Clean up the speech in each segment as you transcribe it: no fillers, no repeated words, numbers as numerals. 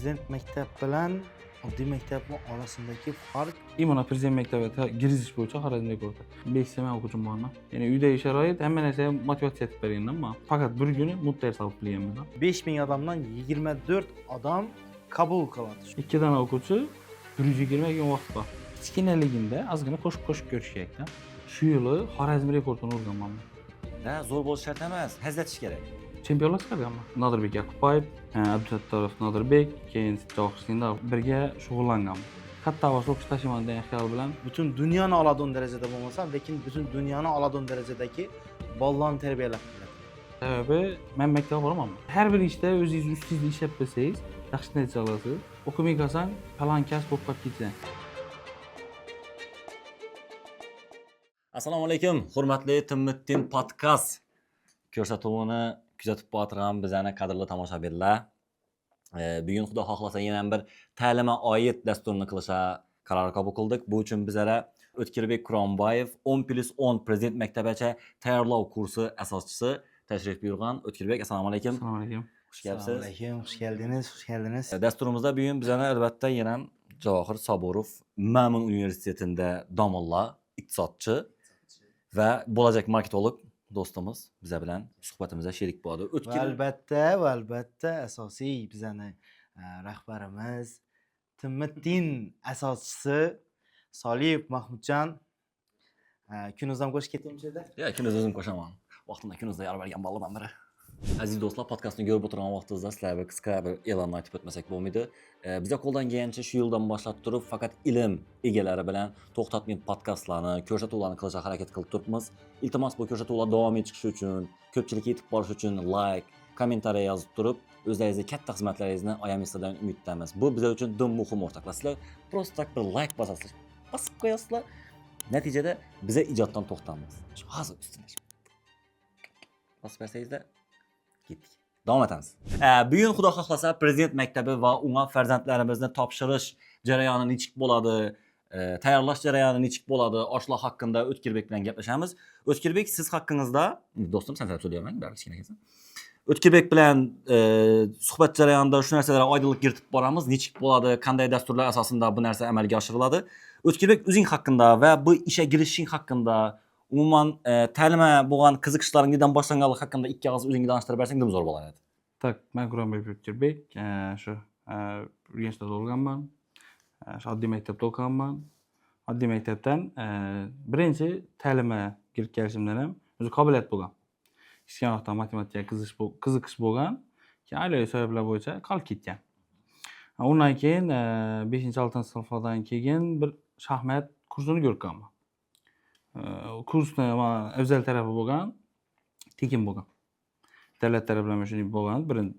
prezident maktab bilan oddiy maktabning orasındagi farq Imona prezident maktabiga kirish bo'yicha Xorazmda ko'rdi. 5 sema o'quvchim bormi? Ya'ni uydagi sharoit hamma narsaga motivatsiya etib berganman. Faqat bir kuni mutlar salib bilganman. 5000 adamdan 24 adam qabul qiladi. 2 dana o'quvchi 120 kun vaqt bor. Kichkinaligimda ozgina qo'shib ko'rishayapti. Shu yili Xorazm rekordini urganman. Da, zo'r bo'lish shart emas, hazlatish kerak. Chempionlar chiqarganman. Nodirbek Yaqubayev, Abdusattorov Nodirbek, keyin Johirsinda birga shug'ullanganman. Katta ovoz o'qish tashiyman degan xayol bilan Bütün dünyanı aladığın derecede bo'lmasa, lekin bütün dünyanı aladığın derecedeki ballarni tarbiyalab qo'yadi. sababi men maktabga boraman. Har bir ishda o'zingiz ustingizda ishlab bilsangiz, yaxshi natija olasiz. O'qimay qolsang, falon kasb bo'lib qolib ketsan. Assalomu alaykum, hurmatli Timmittin podkast ko'rsatuvini kuzatib borgan bizani qadrli tomoshabinlar. Bugun xudo xohlasa yana bir ta'limga oid dasturni qilishga qaror qabul qildik. Bu uchun bizlara O'tkirbek Quronboyev 10+10 prezident maktabigacha tayyorlov kursi asoschisi tashrif buyurgan. O'tkirbek, assalomu alaykum. Assalomu alaykum. Xush kelibsiz. Assalomu alaykum, xush geldiniz, xush geldiniz. Dasturimizda bugun bizani albatta yana Javohir Soburov Ma'mun universitetida domla, iqtisodchi va bo'lajak marketolog do'stimiz biza bilan suhbatimizda sherik bo'ldi. Va albatta asosiy bizani rahbarimiz Timmittin asoschisi Soliyev Mahmudjon kunimizdan qo'shib ketdimchi-da. Ya, kunuz o'zim qo'shaman. Vaqtimda kunuzda yorib bergan bolaman biri. Aziz do'stlar, podkastni ko'rib o'tirgan vaqtingizda sizlarga qisqa bir e'lonni aytib o'tmasak bo'lmaydi. Bizga qo'ldan kelgancha shu yildan boshlab turib faqat ilm egalari bilan to'xtatmay podkastlarni, ko'rsatuvlarni qilishga harakat qilib turibmiz. Iltimos, bu ko'rsatuvlar davom etishi uchun, ko'pchilikka yetib borishi uchun like, kommentariy yozib turib, o'zlaringizga katta xizmatlaringizni oyamizdan umiddamiz. Bu bizlar uchun dim muhim o'rtoqlar. Sizlar prosta tak bir like bosasizlar, bosib qo'yasizlar. Natijada biza ijoddan to'xtamiz. Shu hozir ustida. Bosib bersangizda ketdik. Davom etamiz. Bugun xudo xohlasa prezident maktabi va unga farzandlarimizni topshirish jarayoni nechik bo'ladi, tayyorlash jarayoni nechik bo'ladi, oshlar haqida O'tkirbek bilan gaplashamiz. O'tkirbek, siz haqingizda, do'stim, sen so'rayman, baribir kichkina ekansan. O'tkirbek bilan suhbat jarayonida shu narsalarga oydinlik kiritib boramiz. Nechik bo'ladi, qanday dasturlar asosida bu narsa amalga oshiriladi? O'tkirbek, o'zing haqida va bu ishga kirishing haqida, umuman ta'limga bo'lgan qiziqishlaringizdan boshlanganlik haqida ikki og'iz o'zingga tanishtirib bersang dim zo'r bo'lar edi. Tak, men Quronboyev O'tkirbek, shu Urganchda tug'ilganman. Shu oddiy maktabda o'qiganman. Oddiy maktabdan birinchi ta'limga kirib kelishimdan ham o'zi qobiliyat bo'lgan. Kichkina vaqtda matematikaga qiziqish bo'lgan, keyin oilaviy sabablar bo'yicha qolib ketgan. Undan keyin 5-6 sinfdan keyin bir shaxmat kursini ko'rganman. Kursni afzal tarafi bo'lgan, tekin bo'lgan. Davlat tarafidan shunday bo'lgan, birinchi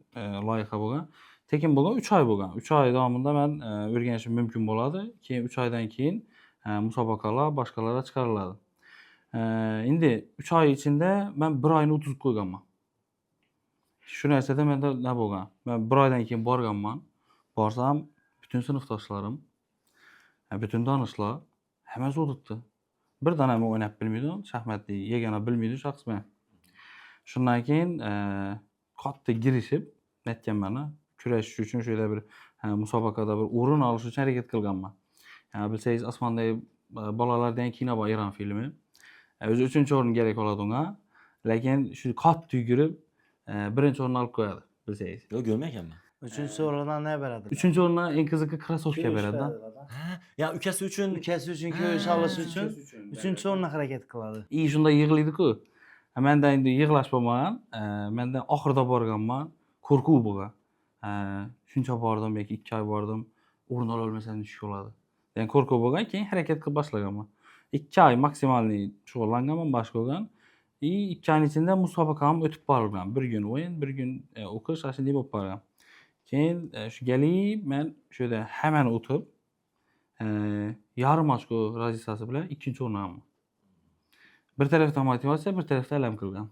loyiha bo'lgan. Tekin bo'lgan 3 oy bo'lgan. 3 oy davomida men o'rganishim mumkin bo'ladi. Keyin 3 oydan keyin musobaqalar, boshqalarga chiqariladi. Endi 3 oy ichida men 1 oyni o'tkazib qo'yganman. Shu narsada menda nima bo'lgan? Men 1 oydan keyin borganman. Borsam, bütün sinfdoshlarim, bütün donishlar hammasi o'tibdi. Bir dona men o'ynab bilmaydim, shaxmatni yagona bilmaydi shaxs men. Shundan keyin katta girishib, aytganman, kurashish uchun shu yerda bir musobaqada bir o'rin olish uchun harakat qilganman. Bilsangiz, Osmondagi bolalardan kino bor, Iran filmi. O'zi 3-o'rin kerak bo'ladi unga, lekin shu katta yugurib, birinchi o'rinni olib qo'yadi, bilsangiz. Yo'q, ko'rmaganman. 3-o'rindan ne beradi? 3-o'rindan eng qiziqi krossovka beradi. Ha, ya ukasi uchun Ko'rish olish uchun 3-o'ringa harakat qiladi. Shunda yig'laydi-ku. Menda endi yig'lash bo'lmagan, menda oxirida borganman, qo'rquv bo'lgan. Shuncha bordim, yoki 2 oy bordim, o'rin ola olmasam nechuk bo'ladi. Ya'ni qo'rquv bo'lgan, keyin harakat qilib boshlaganman. 2 oy maksimalniy shug'ullanganman, boshqa bo'lgan. 2 oyning ichida musobaqa ham o'tib borilgan. Bir kun o'yin, bir kun o'qish, shunday bo'lib qolgan. Keyin shu galib men shu yerda hammani o'tib, yarim ochko raziyasi bilan 2-o'rin olganman. Bir tarafdan motivatsiya, bir tarafdan alam qilgan.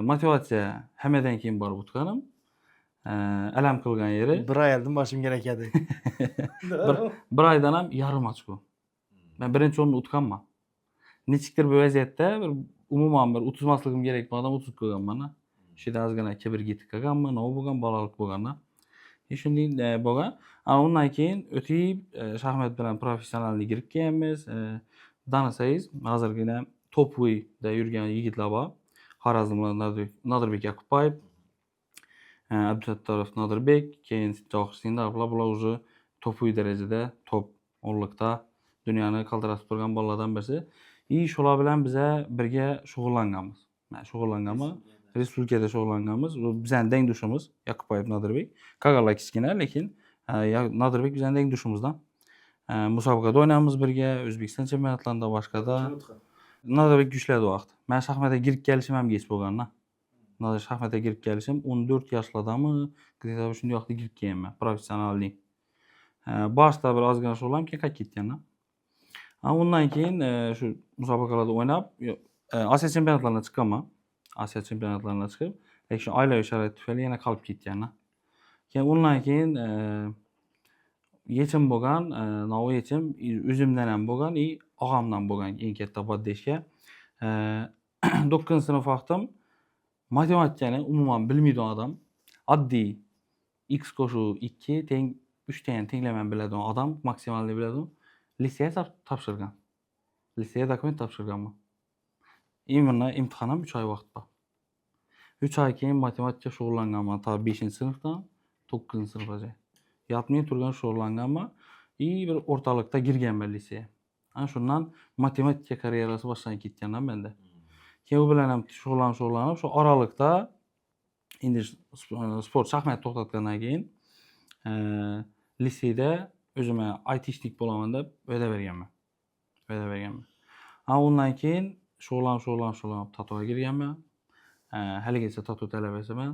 Motivatsiya hammadan keyin borib o'tganim. Alam qilgan yeri 1 oy oldin boshim kerak edi. bir oydan ham yarim ochko. Men birinchi o'rinni o'tganman. Nechikdir bu vaziyatda bir umuman bir o'tmasligim kerak bo'lgan odam o'tib qo'yganman. Shu yerda ozgina kibr yetib qolganman, nima bo'lgan, bolalik bo'lganda. Shunday bo'lgan. Undan keyin o'tib shaxmat bilan professionalga kirib kelganmiz. Tanisangiz, hozirgina Topvoyda yurgan yigitlar bor. Xorazmdan Nodirbek Yakubbayev, Abdusattorov Nodirbek, keyin Johir Sindarovlar, bular уже Topvoy darajada, top 10likda dunyoni qaltiratib turgan bolalardan birisi. Shular bilan biza birga shug'ullanganmiz. Shug'ullanganmi? Respublikada shug'ullanganmiz. Bizning tengdoshimiz Yakubbayev Nodirbek. Kagalar kichkina, lekin Nodirbek bizning tengdoshimizdan. Musobaqada o'ynaymiz birga, O'zbekiston chempionatlarida, boshqada. Nodirbek kuchladi vaqt. Men shaxmatga kirib kelishim ham kech bo'lgan-da. Nodir shaxmatga kirib kelishim 14 yoshlardami, где-то shunday vaqtda kirib kelganman, professionallik. Boshda bir ozgina shug'ullanib, keyin qaytib ketganman. Undan keyin shu musobaqalarda o'ynab, Osiyo chempionatlarına chiqqanman. Osiyo chempionatlarına chiqib, lekin shu oilaviy sharoit tufayli yana qolib ketganman. Keyin undan keyin yechim bo'lgan, no'u yechim o'zimdan ham bo'lgan, og'amdan bo'lgan eng katta poddeshga. 9-sinf vaqtim matematikani umuman bilmaydigan odam, oddiy x qo'shuv 2 teng 3 tani tenglamani biladigan odam, maksimalni biladigan, liseyga topshirgan. Liseyga dokument topshirganman. Imtihon ham 3 oy vaqt bor. 3 oy keyin matematika shug'ullanganman, ta 5-sinfdan 9-sinfgacha. Yotmay turgan shug'ullanganman. Bir o'rtalikda kirganman liseyga. Shundan matematika karyerasi boshlanib ketganman menda. Keyin u bilan ham shug'ullanib, shu oralikda endi sport shaxmat to'xtatgandan keyin liseyda o'zimga aytishlik bo'laman deb va'da berganman. Undan keyin shug'ullanib tatuga kirganman. Haligacha tatu talabasiman.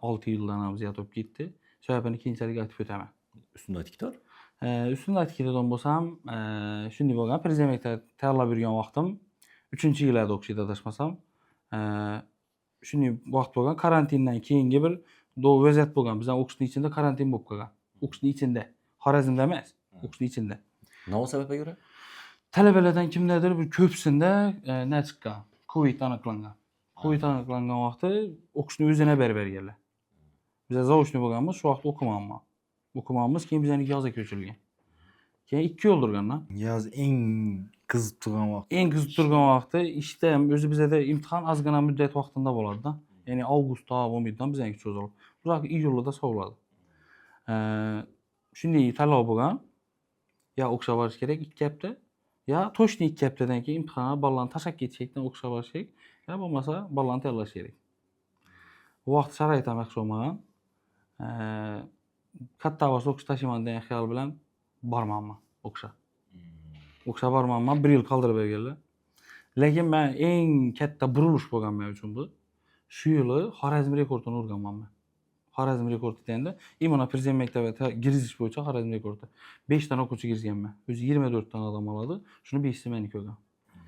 6 yildan ham ziyod bo'lib ketdi. Sababini keyinchalik aytib o'taman. Ustunda tiktor? Ustunda tikadigan bo'lsam, shunday bo'lgan. Prezidentlikda tayyorlab yurgan vaqtim 3-yillarda o'qishda adashmasam, shunday vaqt bo'lgan. Karantindan keyingi bir vaziyat bo'lgan. Bizning o'qishning ichida karantin bo'lib qolgan. O'qishning ichida, Xorazmda emas, o'qishning ichida. Nima sababga ko'ra? Talabalardan kimdadir bir ko'psinda nima chiqqan? Covid aniqlangan. Covid aniqlangan vaqtda o'qishni o'zina berganlar. Biz zaochniy bo'lganmiz, shu vaqt o'qimaymiz, keyin bizning yozga ko'chirilgan. Keyin 2 yil turgandan. Yoz eng qizib turgan vaqt. Eng qizib turgan vaqtda ishda ham o'zi bizda imtihon ozgina muddat vaqtida bo'ladi-da. Ya'ni avgust bo'lmaydidan bizga cho'zilib. Uzoq iyulda sovladi. Shunday tanlov bo'lgan. Ya o'qishga borish kerak 2 hafta, ya to'shni 2 haftadan keyin imtihonga ballarni tashlab ketishdan o'qishga borish kerak, ya bo'lmasa ballarni tayyorlash kerak. Bu vaqt sharoit ham yaxshi bo'lmagan. Katta avvos o'qish tashlayman degan xayol bilan bormanman o'qishga. O'qishga bormanman, 1 yil qoldirib berganlar. Lekin men eng katta burilish bo'lgan men uchun bu. Shu yili Xorazm rekordini urganman men. Xorazm rekordi deganda, imona prezident maktabiga kirish bo'yicha Xorazm rekordi. 5 ta o'quvchi kirganman. O'zi 24 ta odam oladi. Shuni 5si meniki bo'lgan.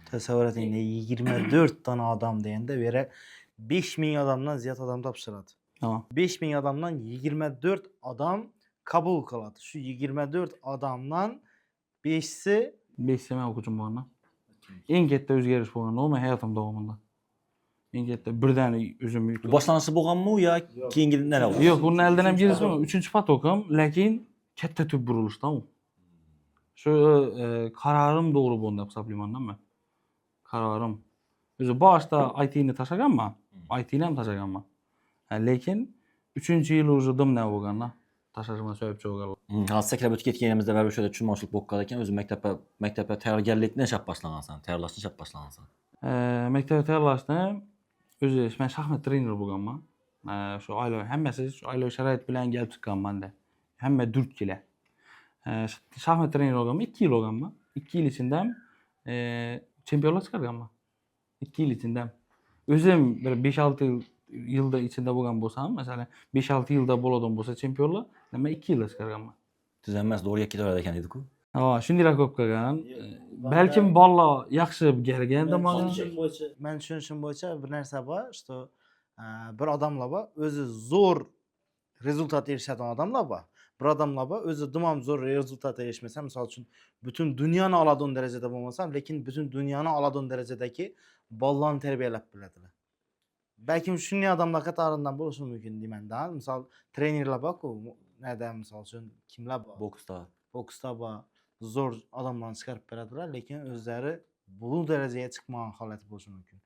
Tasavvur eting, 24 ta odam deganda, bera 5000 odamdan ziyod odam topshiradi. Tamam. 5000 odamdan 24 odam qabul qiladi. Shu 24 odamdan 5si men o'quvchim borman. Eng katta o'zgarish bo'lgan o men hayotim davomida. Eng katta birdan o'zim yutdim. Boshlanishi bo'lganmi yo keyingi nima bo'ldi? Yo'q, bundan oldin ham girishim, 3-patokim, lekin katta tub burilishdan u. Shu qarorim to'g'ri bo'ldi deb hisoblayman men. Qarorim. O'zi boshda ITni tashlaganman. ITni ham tashlaganman. Lekin 3-yil уже dimdan bo'lgan-da. Tashlashimga sababchi bo'lgan. Hozir sakrab o'tib ketganimizda va o'shada tushunmovchilik bo'lib qolgan ekan, o'zi maktabga tayyorgarlikni shab boshlagansan, tayyorlashni shab boshlagansan. Maktabga tayyorlashni o'zi men shaxmat treneri bo'lganman. Shu hammasi oilaviy sharoit bilan kelib chiqqanman-da. Hamma durk keladi. Shaxmat treneri bo'lganman, 2 yil bo'lganman. 2 yil ichida ham chempionlar chiqarganman. 2 yil ichida ham. O'zim bir 5-6 yilda ichida bo'lgan bo'lsam, masalan, 5-6 yilda bo'ladigan bo'lsa chempionlar, men 2 yilda chiqarganman. Tuzanmas, to'g'ri ketaveradi ekan edi-ku. Shundaylar ko'p qilgan. Balkim bolalar yaxshi kelganda men tushunishim bo'yicha bir narsa bor, что bir odamlar bor, o'zi zo'r rezultat erishadigan odamlar bor. Bir odamlar bor, o'zi dumam zo'r rezultat erishmasa, misol uchun butun dunyoni oladigan darajada bo'lmasam, lekin butun dunyoni oladigan darajadagi bolalarni tarbiyalab biladilar. Balkim shunday odamlar qatoridan bo'lishi mumkin deyman-da. Misol trenerlar bor-ku, näde misal üçün kimler var? Boksda. Boksda var. Zor adamlarını çıkarıp beradilar, lekin özleri bu dereceye çıkmagan haleti boluşu mümkün.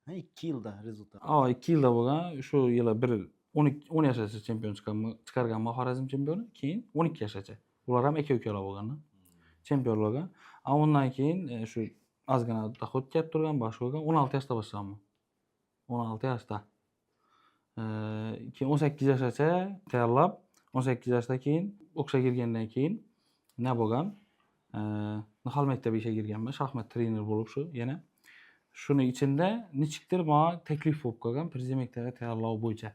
2 yılda rezultat. 2 yılda bo'lgan, shu yili bir 10 yaşacha chempion chiqargan Xorazm chempioni, keyin 12 yaşacha. Ular ham aka ukalar bo'lgan. Chempion bo'lgan. Undan keyin shu ozgina dohod kelib turgan, boshqa bo'lgan 16 yoshda boshlaganman. 16 yoshda. Keyin 18 yoshgacha tayyorlab, 18 yoshda keyin o'qishga kirgandan keyin nima bo'lgan? Nihol maktabiga kirganman, shaxmat trener bo'lib shu yana. Shuni ichida nechikdir menga taklif bo'lib qolgan Prezident maktabiga tayyorlov bo'yicha.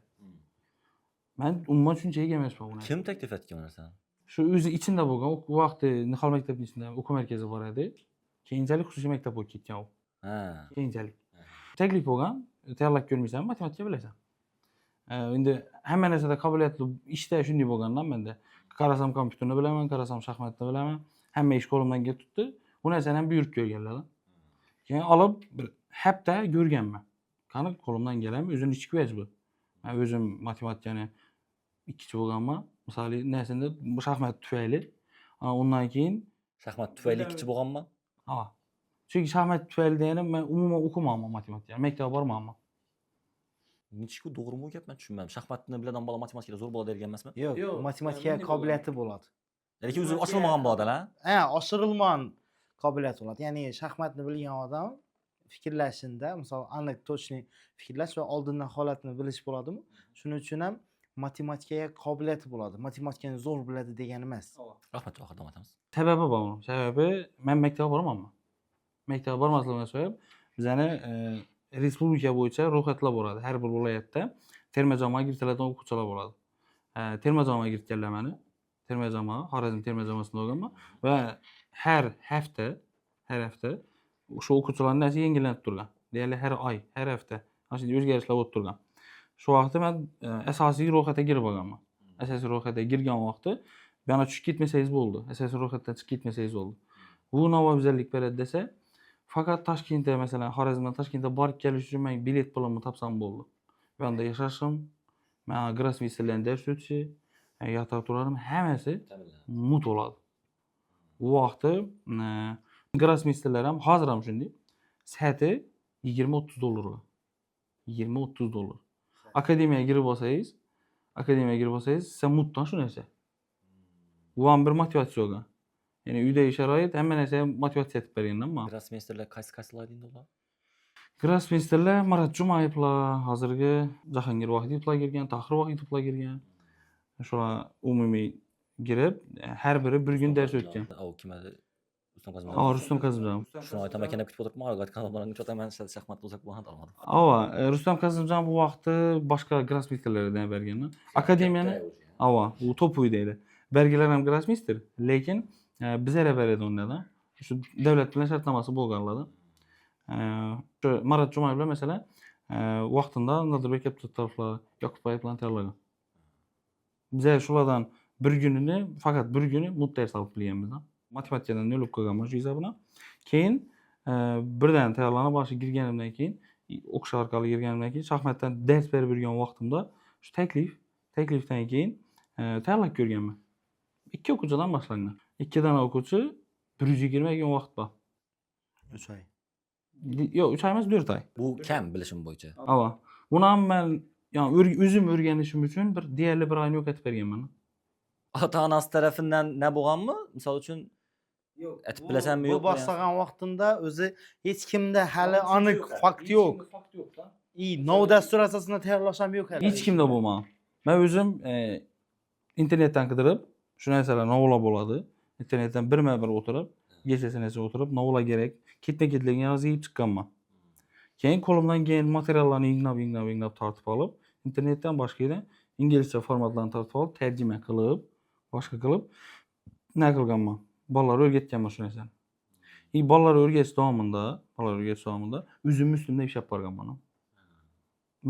Men umuman shuncha emasman buni. Kim taklif etgan bu narsani? Shu o'zi ichida bo'lgan, u vaqtda Nihol maktabining ichida o'quv markazi bor edi. Keyinchalik xususiy maktab bo'lib ketgan u. Ha. Keyinchalik. Taklif bo'lgan, tayyorlab ko'rmaysan, matematika bilasan. Endi hamma narsada qobiliyatli ishda shunday bo'lgandan menda qarasam kompyuterni bilaman, qarasam shaxmatni bilaman. Hamma ish qo'limdan kelib turibdi. Bu narsani ham buyurib ko'rganlar. Keyin olib bir hafta ko'rganman. Qani qo'limdan keladimi? O'zini ichki vaj bu. Men o'zim matematikani ikkinchi bo'lganman. Misol narsanda shaxmat tufayli. Undan keyin Shaxmat tufayli ikkinchi bo'lganman. ha. Chunki shaxmat tufayli degani men umuman o'qimayman matematikani. Maktabga bormayman. Nechku to'g'rimi bu gap? Men tushunmadim. Shaxmatni biladan bola matematikada zo'r bo'ladi degan emasmi? Yo'q, matematikaga qobiliyati bo'ladi. Lekin o'zi ochilmagan bo'ladi-la. Oshirilmagan qobiliyati bo'ladi. Ya'ni shaxmatni bilgan odam fikrlashida, misol aniq точный fikrlash va oldindan holatni bilish bo'ladimi? Shuning uchun ham matematikaga qobiliyati bo'ladi. Matematikani zo'r biladi degani emas. Rahmat, oxir davom etamiz. Sababi bor. Sababi men maktabga bormayman. Maktabga bormasligimdan sabab bizani respublika bo'yicha ro'yxatlar bo'ladi. Har bir viloyatda terma jamoaga kiritiladigan o'quvchilar bo'ladi. Terma jamoaga kiritganlar meni. Terma jamoa, Xorazm terma jamoasida bo'lganman va har hafta o'sha o'quvchilarning narsa yangilanib turgan. Deyarli har oy, har hafta mana shunday o'zgarishlar bo'lib turgan. Shu vaqtda men asosiy ro'yxatga kirib olganman. Asosiy ro'yxatga kirgan vaqtda yana tushib ketmasangiz bo'ldi. Asosiy ro'yxatdan chiqib ketmasangiz bo'ldi. Bu navobizalik beradi desa, faqat Toshkentda, masalan, Xorazmdan Toshkentga borib kelish uchun men bilet pulimni topsam bo'ldi. Bu yerda yashashim, men grossmeysterlardan dars o'tishi, yotoq turarim, hammasi mut bo'ladi. Bu vaqtda grossmeysterlar ham hozir ham shunday. Soati 20-30 dollar. 20-30 dollar. Akademiyaga girib olsangiz, siz mutdan shu narsa. Bu ham bir motivatsiya bo'lgan. Ya'ni uydagi sharoit hamma narsaga motivatsiya etib bergandan men. Grossmeysterlar qaysi endi ular? Grossmeysterlar Marat Jumayevlar, hozirgi Jahongir Vohidovlar girgan, Tohir Vohidovlar girgan. Shular umumiy girib, har biri bir kun dars o'tgan. O kim edi? Rustam Kazimjon. Rustam Kazimjon. Shuni aytam ekan deb kutib o'tiribman. Hozir kanaldan cho'ta men shaxmat o'zak bo'lgan olmadim. Rustam Kazimjon bu vaqtda boshqa grossmeysterlardan bergan. Akademiyani, u to'p deydi. Bergilar ham grossmeyster, lekin bizlar beradi undan. Shu davlat bilan shartnomasi bo'lganlarda. Shu Marat Jumayev bilan masalan, vaqtida Nodirbek Abdullatovlar, Yoqubboyev bilan tayyorlagan. Biz shulardan faqat bir kuni mutday solib bilganmiz. Matematikadan nol olib qo'yganman shu hisobini. Keyin birdan tayyorlanib boshiga kirganimdan keyin, o'qish orqali kirganimdan keyin shaxmatdan dars berib yurgan vaqtimda shu taklifdan keyin tayyorlab ko'rganman. 2 o'quvchidan boshlangan. 2 dona o'quvchi 120 kun vaqt bor. 3 oy. Yo'q, 3 oy emas, 4 oy. Bu kam bilishim bo'yicha. Buni ham men o'zim o'rganishim uchun bir deyarli bir oyni o'qitib berganman. Ota-onasi tarafidan ne bo'lganmi? Misol uchun aytib bilasanmi Bu yo'qmi? boshlagan vaqtimda o'zi hech kimda hali aniq fakt yo'q. Nov dastur asosida tayyorlash ham yo'q hali. Hech kimda bo'lmagan. Men o'zim internetdan qidirib, shu narsalar novlar bo'ladi. İnternetten bir o'tirib, kechasini o'tirib, novlar kerak, ketma-ketlikni yozib chiqqanman. Keyin qo'limdan kelgan materiallarni yinglab tortib olib, internetdan boshqadan inglizcha formatlarni tortib olib, tarjima qilib, boshqa qilib nima qilganman? Bolalar o'rgatganman shu narsani. Bolalar o'rgatish davomida o'zim ustimda ishlab borganman.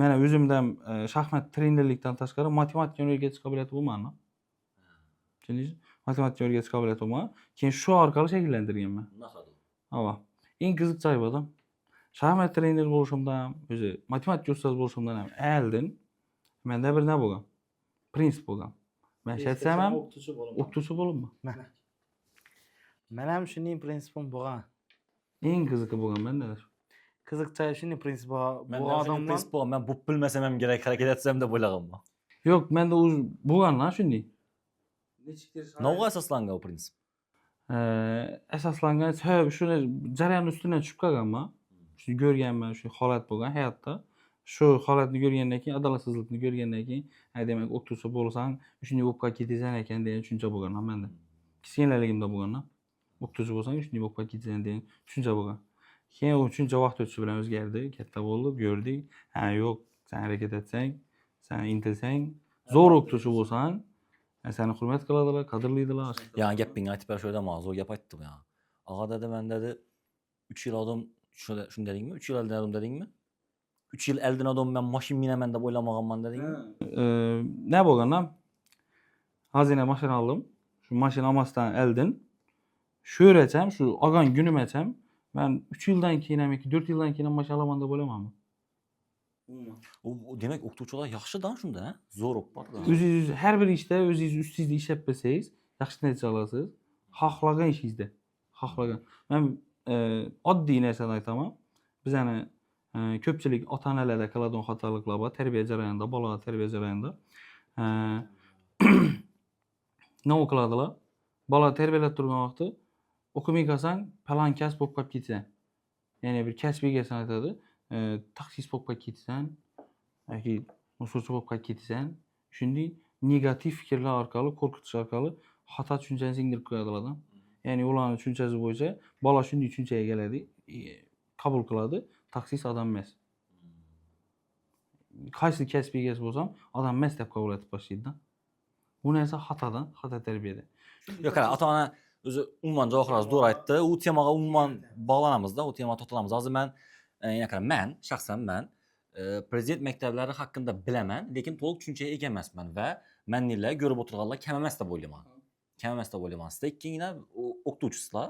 Mana o'zimdan shaxmat trenerlikdan tashqari matematikani o'rgatish qobiliyati bo'lmadi. Tushundingizmi? Matematika o'rgatish qobiliyati bo'lmadi. Keyin shu orqali shakllantirganman. Eng qiziq joyi bu. Shaxmat trener bo'lishimdan, o'zi matematika ustozi bo'lishimdan ham oldin menda bir nima bo'lgan? Prinsip bo'lgan. Men ishlatsam o'qituvchi bo'laman. o'qituvchi bo'laman. Men ham shuning prinsipim bo'lgan. Eng qiziqi bo'lgan menda. Qiziqcha shuning prinsipi Men bu odamlar odamlar men bu bilmasam ham kerak harakat etsam deb o'ylaganman. Yo'q, menda o'z bo'lgan-la shunday. Nega asoslangan o prinsip? Asoslangan shuni jarayon ustidan tushib qolganman. Shu ko'rganman, shu holat bo'lgan hayotda. Shu holatni ko'rgandan keyin, adolatsizlikni ko'rgandan keyin, demak, o'qituvchi bo'lsang, shunday bo'lib qolib ketasan ekan degan tushuncha bo'lgan menda. Kichkinaligimda bo'lgan-da. O'qituvchi bo'lsang, shunday bo'lib qolib ketasan degan tushuncha bo'lgan. Keyin u tushuncha vaqt o'tishi bilan o'zgardi, katta bo'ldi, ko'rdik. Yo'q, sen harakat etsang, sen intilsang, zo'r o'qituvchi bo'lsang, seni hurmat qiladilar, qadrlaydilar. Yani gapingni aytib berish o'yda mavzu gap aytdim ya. Ağa dedi men dedi 3 yil oldin shuni dedingmi? 3 yil oldin oldin dedingmi? 3 yil oldin oldin men mashin minaman deb o'ylamaganman dedingmi? Ne bo'lganda? Hazine mashina oldim. Shu mashina olmasdan oldin shu o'racham, shu olgan kunimacham men 3 yildan keyin ham 4 yildan keyin ham mashina olaman deb o'ylamayman. Demak o'qituvchilar yaxshi-da shunda, ha? Zo'r o'qitadi. O'zingiz har bir ishda o'zingiz ustingizda ishlab bilsangiz, yaxshi natija olasiz. Xohlagan ishingizda. Xohlagan. Men oddiy narsani aytaman. Bizani ko'pchilik ota-onalarda qiladigan xatoliklar bor, tarbiya jarayonida, bolalar tarbiya jarayonida. Nima qiladilar? Bola tarbiyalab turgan vaqtda o'qimay qolsang, falon kasb bo'lib qolib ketsan. Ya'ni bir kasb egasini aytadi. Taxsis bo'lib qolib ketsan yoki musulchi bo'lib qolib ketsan, shunday negativ fikrlar orqali, qo'rqitish orqali xato tushunchani singdirib qo'yadilar. Ya'ni ularning tushunchasi bo'yicha bola shunday tushunchaga keladi, qabul qiladi, taxsis odam emas. Qaysi kasb egasi bo'lsam, odam emas deb qabul etib boshlaydi. Bu narsa xatodan, xato tarbiyada. Yo'q, qara, ota-ona o'zi umuman javohirlar zo'r aytdi. U temaga umuman bog'lanamizda, u temaga to'xtalamiz. Hozir men shaxsan prezident maktablari haqida bilaman, lekin to'liq tushunchaga ega emasman va mennilar ko'rib o'tirganlar kam emas deb o'ylayman. Kam emas deb o'ylayman. Sizlar ikkinglar o'qituvchisizlar,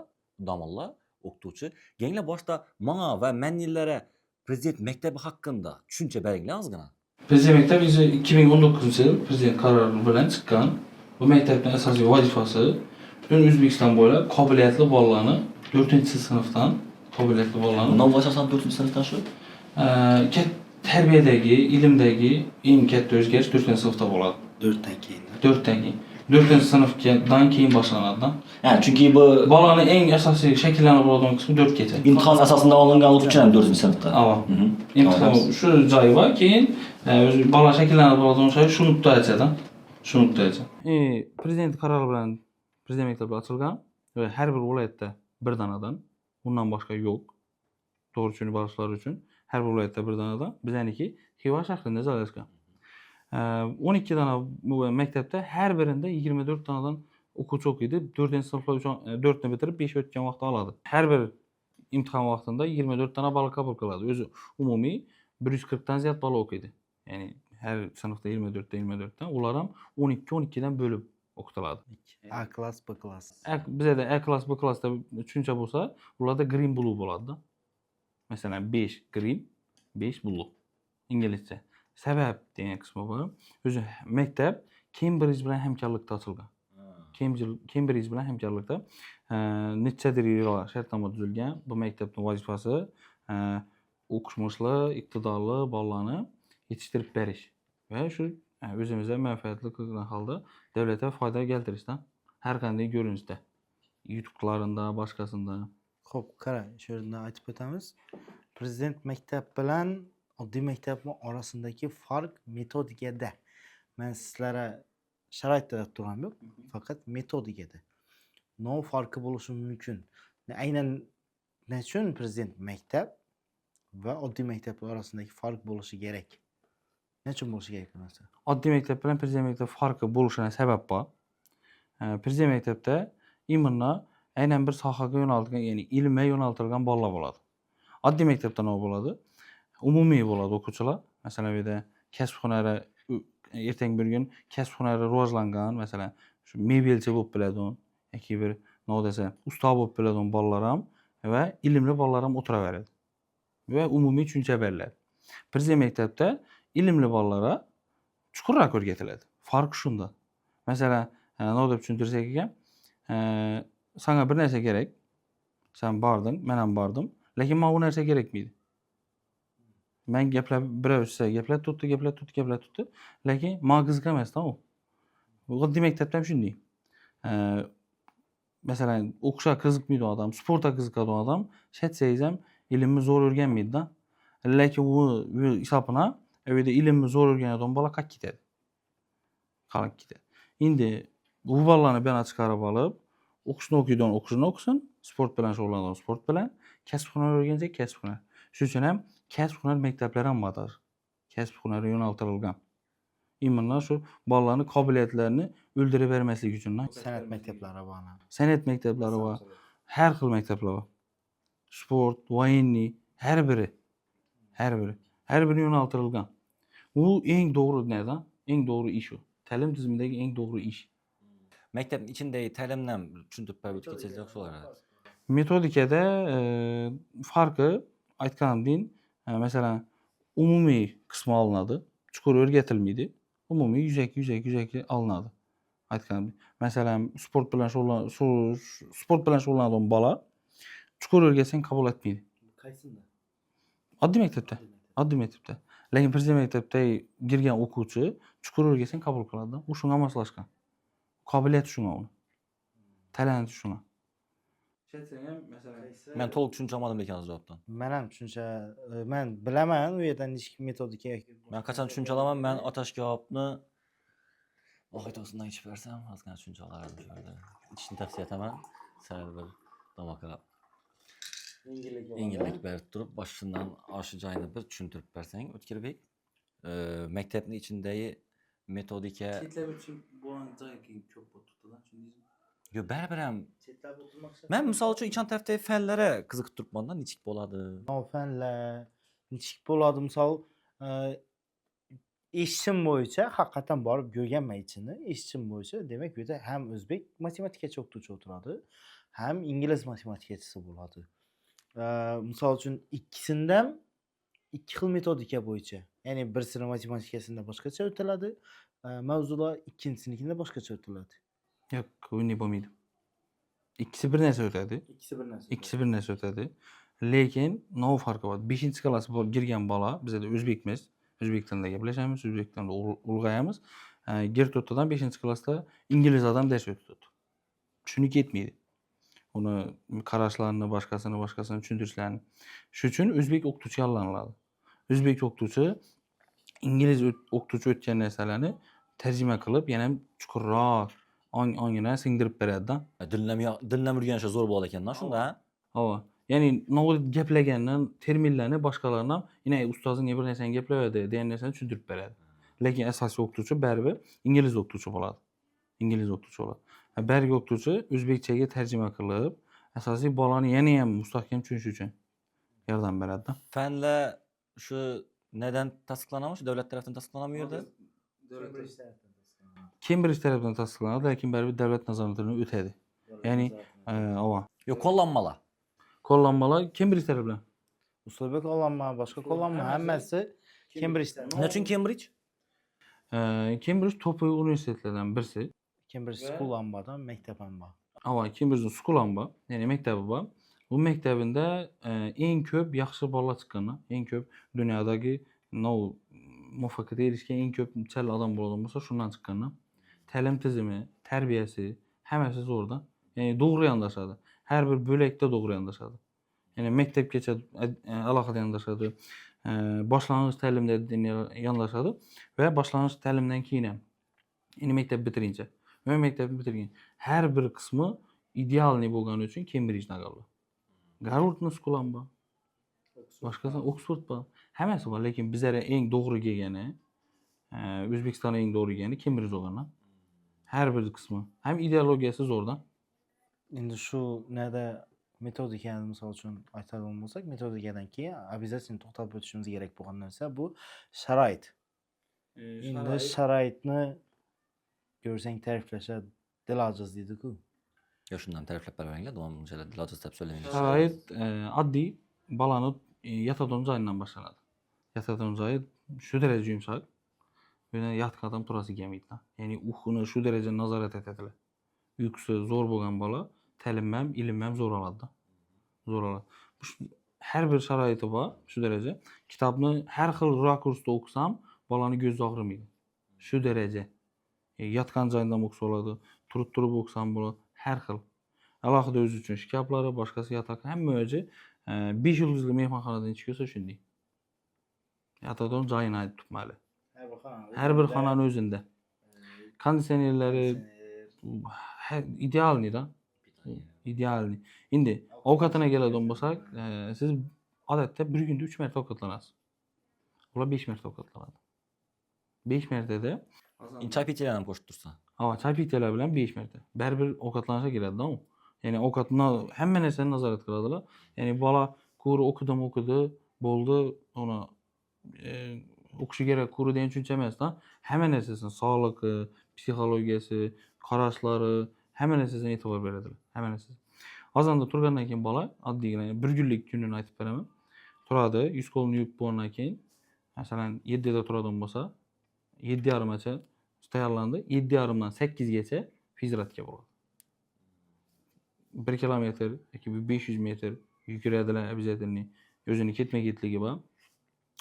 domollar, o'qituvchi. Ganglar boshda menga va mennilara prezident maktabi haqida tushuncha beringlar ozgina. Prezident maktabi 2019-yil prezident qarori bilan chiqqan. Bu maktabning asosiy vazifasi butun O'zbekiston bo'ylab qobiliyatli bolalarni 4-sinfdan qobiliyatli bolalarni. Nima asosan 4-sinfdan shu? Tarbiyadagi, ilmdagi eng katta o'zgarish 4-sinfda bo'ladi. 4dan keyin. 4dan keyin. 4-sinfdan keyin boshlanadi. Yani çünkü bu Balani eng asosiy shakllanib bo'ladigan qismi 4 gacha. imtihon asosida olinganligi uchun ham 4-sinfda. Ava. Imtihon shu joyi bor, keyin o'zi bola shakllanib bo'ladigan joyi shu nuqtagacha. Shu nuqtagacha. Prezident qarori bilan prezident maktabi ochilgan va har bir viloyatda bir danadan, undan boshqa yo'q. To'g'ri tushunib olishlar uchun har bir viloyatda bir danadan, bizaniki Xiva shahrida joylashgan. 12 dana maktabda har birida 24 danadan o'quvchi o'qiydi. 4-sinflar uchun 4 ni bitirib 5 o'tgan vaqt oladi. Har bir imtihon vaqtida 24 dana bola qabul qiladi. O'zi umumiy 140 dan ziyod bola o'qiydi. Ya'ni har sinfda 24 dan ular ham 12 dan bo'lib o'qitiladi. A klass, B klass. Bizda A klass, B klassda tushuncha bo'lsa, ularda green blue bo'ladi. Masalan, 5 green, 5 blue. Inglizcha. Sabab degan qismi bor. O'zi maktab Cambridge bilan hamkorlikda ochilgan. Cambridge bilan hamkorlikda nechadir yillar shartnoma tuzilgan. Bu maktabning vazifasi o'qishmoqli, iqtidorli bolalarni yetishtirib berish va shu o'zimizga manfaatli qilgan holda davlatga foyda keltirishdan har qanday ko'rinishda, yutuqlarida, boshqasida. Xo'p, qara, shu yerdan aytib o'tamiz. Prezident maktab bilan oddiy maktabning orasidagi farq metodikada. Men sizlarga sharoitda turgan yo'q, faqat metodikada. Nima farqi bo'lishi mumkin? Aynan nechun prezident maktab va oddiy maktablar orasidagi farq bo'lishi kerak? Nechun bo'lishi kerak bu narsa? Oddiy maktab bilan prezident maktab farqi bo'lishining sababi bor. Prezident maktabda imенно aynan bir sohaga yo'naltirilgan, ya'ni ilmga yo'naltirilgan bolalar bo'ladi. Oddiy maktabda nima bo'ladi? Umumiy bo'ladi o'quvchilar. Masalan, bu yerda kasb hunari ertangi bir kun kasb hunari rivojlangan, masalan, shu mebelchi bo'lib biladigan yoki bir nima desa, usta bo'lib biladigan bolalar ham va ilmli bolalar ham o'tiraveradi. Va umumiy tushuncha beriladi. Prezident maktabda ilmli bolalarga chuqurroq o'rgatiladi. Farq shunda. Mesela, ne dep tushuntirsek ekan, sana bir narsa kerak. Sen bardın, men ham bardim. Lekin menga u narsa kerakmaydi. Men gaplab birov size gaplab tutdi. Lekin menga qiziq emasdan u. Oddiy maktabda ham shunday. Masalan, o'qishga qiziqmaydi odam, sportga qiziqadi odam, shaytsangiz ham ilmni zo'r o'rganmaydi-da. Lekin u hisobina u yerda ilmni zo'r o'rganadigan bola qayerga ketadi? Qalib ketadi. Endi bu bolalarni bu yana chiqarib olib, o'qishni o'qiydigan o'qishini o'qisin, sport bilan shug'ullanadigan sport bilan, kasb hunar o'rgansa kasb hunar. Shuning uchun ham kasb hunar maktablari ham bor. Kasb hunari yo'naltirilgan. Imminlar shu bolalarni qobiliyatlarini o'ldirib bermaslik uchun. San'at maktablari bor. San'at maktablari bor. Har xil maktablar bor. Sport, voyenniy, har biri. Har biri yo'naltirilgan. U eng to'g'ri narsa, eng to'g'ri ish u. Ta'lim tizimidagi eng to'g'ri ish. Maktab ichindagi ta'limni ham tushuntirib berib ketsangiz yaxshi bo'lardi. Metodikada farqi aytganimdek, masalan, umumiy qismi olinadi, chuqur o'rgatilmaydi. Umumiy yuzaki olinadi. Aytganimdek. Masalan, sport bilan shug'ullanadigan bola chuqur o'rgatsang qabul etmaydi. Qaysida? Oddiy maktabda. Lekin prezident maktabda girgan o'quvchi chuqur o'rgatsang qabul qiladi. U shunga moslashgan. Qobiliyati shunga uni. Talanti shunga. Men to'liq tushuncha olmadim lekin hozir javobdan. Men ham tushuncha, men bilaman u yerdan nechki metodika. Men qachon tushuncha olaman, men otash javobni vaqtosidan ichib bersam, ozgina tushuncha olardim shu yerda. Ichishni tavsiya etaman. Sal bir damoqlab. Yengillik berib turib, boshidan oshi joyini bir tushuntirib bersang, O'tkirbek, maktabning ichidagi metodika Chetlab uchun bo'lgan joy ko'p bo'lib turibdi-da, tushundingizmi? yo baribir ham. Men misol uchun ichan tarafdagi fanlarga qiziqib turibman-da, nechik bo'ladi. Fanlar nechik bo'ladi, misol eshitishim bo'yicha haqiqatan borib ko'rganman ichini. Eshitishim bo'yicha, demak bu yerda ham o'zbek matematikachi o'qituvchi o'tiradi, ham ingliz matematikachisi bo'ladi. Misol uchun ikkisidan ikki xil metodika bo'yicha. Ya'ni birisini matematikasida boshqacha o'tiladi, mavzular ikkinchisinikida boshqacha o'tiladi. Yo'q, unday bo'lmaydi. Ikkisi bir narsa o'tadi. Ikkisi bir narsa o'tadi. Lekin nima farqi bor? 5-klass girgan bola, bizda o'zbekmiz, o'zbek tilida gaplashamiz, o'zbek tilida ulg'ayamiz. Girib o'tadigan 5-klassda ingliz odam dars o'tadi. Tushunib ketmaydi. Uni qarashlarini, boshqasini tushuntirishlarini. Shuning uchun o'zbek o'qituvchi yo'llaniladi. O'zbek o'qituvchi ingliz o'qituvchi o'tgan narsalarni tarjima qilib, yana chuqurroq ongina singdirib beradi-da. Dillam o'rganishga zo'r bo'lar ekan-da shunda. Havo. Ya'ni no'g'ri gaplagandan terminlarni boshqalarni ham, "Ina ustozing bir narsani gaplayapti" degan narsani tushuntirib beradi. Lekin asosiy o'qituvchi baribir ingliz o'qituvchi bo'ladi. Baribir o'qituvchi o'zbekchaga tarjima qilib, asosiy bolani yana ham mustahkam tushunishi uchun yordam beradi-da. Fanlar shu nedan tasdiqlanadi? Shu davlat tomonidan tasdiqlanadimi bu yerda? Cambridge tarafından tasdiqlanadi, lekin baribir davlat nazoratidan o'tadi. Ya'ni, ava. Yo, qo'llanmalar. Qo'llanmalar Cambridge tarafından. Uslubga qo'llanma, boshqa qo'llanma hammasi Cambridgedan. Nima uchun Cambridge? Cambridge top universitetlardan birisi. Cambridge School ham bor, maktab ham bor. Ava, Cambridge School ham bor, ya'ni maktabi bor. Bu maktabida eng ko'p yaxshi bolalar chiqqan, eng ko'p dunyodagi muvaffaqiyatga erishgan eng ko'p chala odam bo'lgan bo'lsa, shundan chiqqan. Ta'lim tizimi, tarbiyasi, hammasi zo'rda. Ya'ni to'g'ri yondashadi. Har bir bo'lakda to'g'ri yondashadi. Ya'ni maktabgacha alohida yondashadi. Boshlang'ich ta'limda yondashadi va boshlang'ich ta'limdan keyin ham. Ya'ni maktab bitirincha. Va maktabni bitirgan. Har bir qismi idealniy bo'lgani uchun Cambridge naqaldi. Harvardning school ham bor. Boshqasi Oxford bor. Hammasi bor, lekin bizlara eng to'g'ri kelgani, O'zbekistonning eng to'g'ri kelgani Cambridge bo'lgan. Har bir qismi. Ham ideologiyasi zo'rdan. Endi shu nada metodikani misol uchun aytadigan bo'lsak, metodikadan keyin обязательно to'xtab o'tishimiz kerak bo'lgan narsa bu sharoit. Endi sharoitni ko'rsang ta'riflashadi, dil ojiz deydi-ku. Yo, shundan ta'riflab beringlar, davomida dilojaz deb so'laymiz. Sharoit oddiy bolani yotadigan joyidan boshlanadi. Yotadigan joyi shu darajada yumshoq. Böyle yatqan adam turası gelmeydi lan. Yani uxunu şu derece nazaret etediler. Uyqusu zor bo'lgan bola ta'lim ham, ilm ham zo'r oladi. Zo'r oladi. Har bir sharoiti bor shu daraja. Kitobni har xil rakursda o'qisam, bolani ko'zi og'rimaydi. Shu daraja. Yotgan joyidan o'qisa bo'ladi, turib o'qisam bo'ladi, har xil. Alohida o'zi uchun shkaplari, boshqasi yotoq, hamma o'zi 5 yulduzli mehmonxonadan chiqsa shunday. Yotadigan joyini aytib turibman. Har bir xonani o'zida. Konditsionerlari idealniy-da. Idealniy. Endi ovqatına keladigan bo'lsak, siz odatda bir kunda 3 marta ovqatlanasiz. Ular 5 marta ovqatlanadi. 5 martada Çay pechlarni ham qo'shib tursa. çay piteler bilan 5 marta. Baribir ovqatlanishga keladi-da u. Ya'ni ovqatni hamma narsani nazorat qiladilar. Ya'ni bola ko'ri o'qidi, bo'ldi, uni o'qishi kerak, ko'ri degan tushuncha emas-da. Hamma narsasini, sog'lig'i, psixologiyasi, qarashlari, hamma narsasiga e'tibor beradilar. Hamma narsasi. Ozonda turgandan keyin bola oddiygina bir kunlik kunini aytib beraman. Turadi, yuz qo'lini yuvib bo'lgandan keyin, masalan 7 da turadigan bo'lsa, 7:30gacha tayyorlandi. 7:30dan 8 gacha fizratga bo'ladi. 1 kilometr yoki 500 metr yuguradilar обязательно. O'zini ketma-ketligi bor.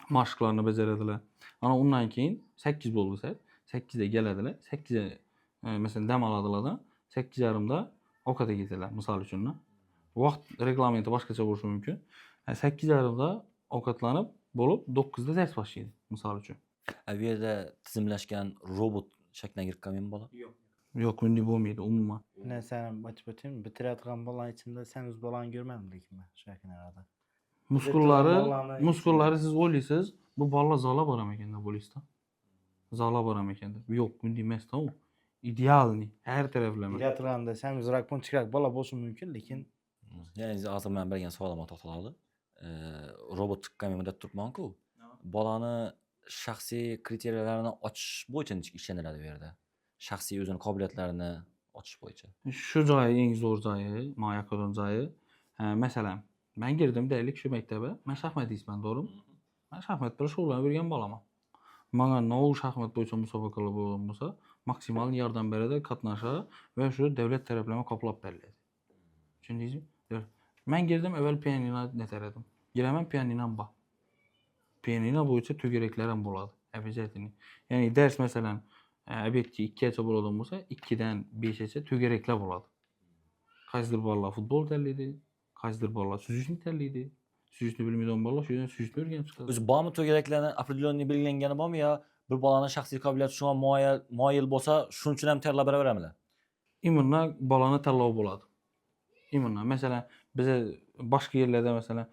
Mashqlarni bajaradilar. Ana undan keyin 8 bo'ldi soat. 8 da keladilar. 8 da masalan dam oladilar-da. 8:30da ovqatga ketadilar, misol uchun. Vaqt reglamenti boshqacha bo'lishi mumkin. 8:30da ovqatlanib bo'lib 9 da dars boshlaydi, misol uchun. Bu yerda tizimlashgan robot shakliga kirib qolmaymi bola? Yo'q, bunday bo'lmaydi umuman. Ne sen aytib o'tayım, bitirayotgan bolan ichida sen o'z bolani ko'rmadim lekin men shu yakunlarda. Muskullari siz o'ylaysiz, bu bolalar zola boramikan deb o'ylaysizda. Zola boramikan deb. Yo'q, bunday emas-da u. Idealniy, har taraflama. Bitirayotganda sen o'zrak punchkrak bola bo'lishi mumkin, lekin Ya'ni hozir men bergan savolimga to'xtaladi. Robot chiqqanman deb turibman-ku. Bolani shaxsiy kriteriyalarni ochish bo'yicha ishlaniladi bu yerda. Shaxsiy o'zini qobiliyatlarini ochish bo'yicha. Shu joyi eng zo'r joyi, menga yoqadigan joyi. Masalan, men girdim deylik shu maktabga. Men shaxmat deyman, to'g'rimi? Men shaxmat bilan shug'ullanib yurgan bolaman. Menga nov shaxmat bo'yicha musobaqalar bo'lgan bo'lsa, maksimal yordam beradi, qatnashadi va shu davlat taraflama qoplab beriladi. Tushundingizmi? Men girdim, avval pianino netaradim. Giraman pianinom bor. Pianino bo'yicha to'garaklar ham bo'ladi. Обязательно. Ya'ni dars masalan, obyektga 2 gacha bo'ladigan bo'lsa, 2 dan 5 gacha to'garaklar bo'ladi. Qaysidir bolalar futbol tanlaydi, qaysidir bolalar suzishni tanlaydi. Suzishni bilmaydigan bolalar shu yerdan suzishni o'rganib chiqadi. O'zi bormi to'garaklarni определённый belgilangani bormi yo bir bolani shaxsiy qobiliyati shunga moyil bo'lsa, shuning uchun ham tayyorlab beraveramizlar? Immunna bolani tanlov bo'ladi. Immunna masalan, biz boshqa yerlarda masalan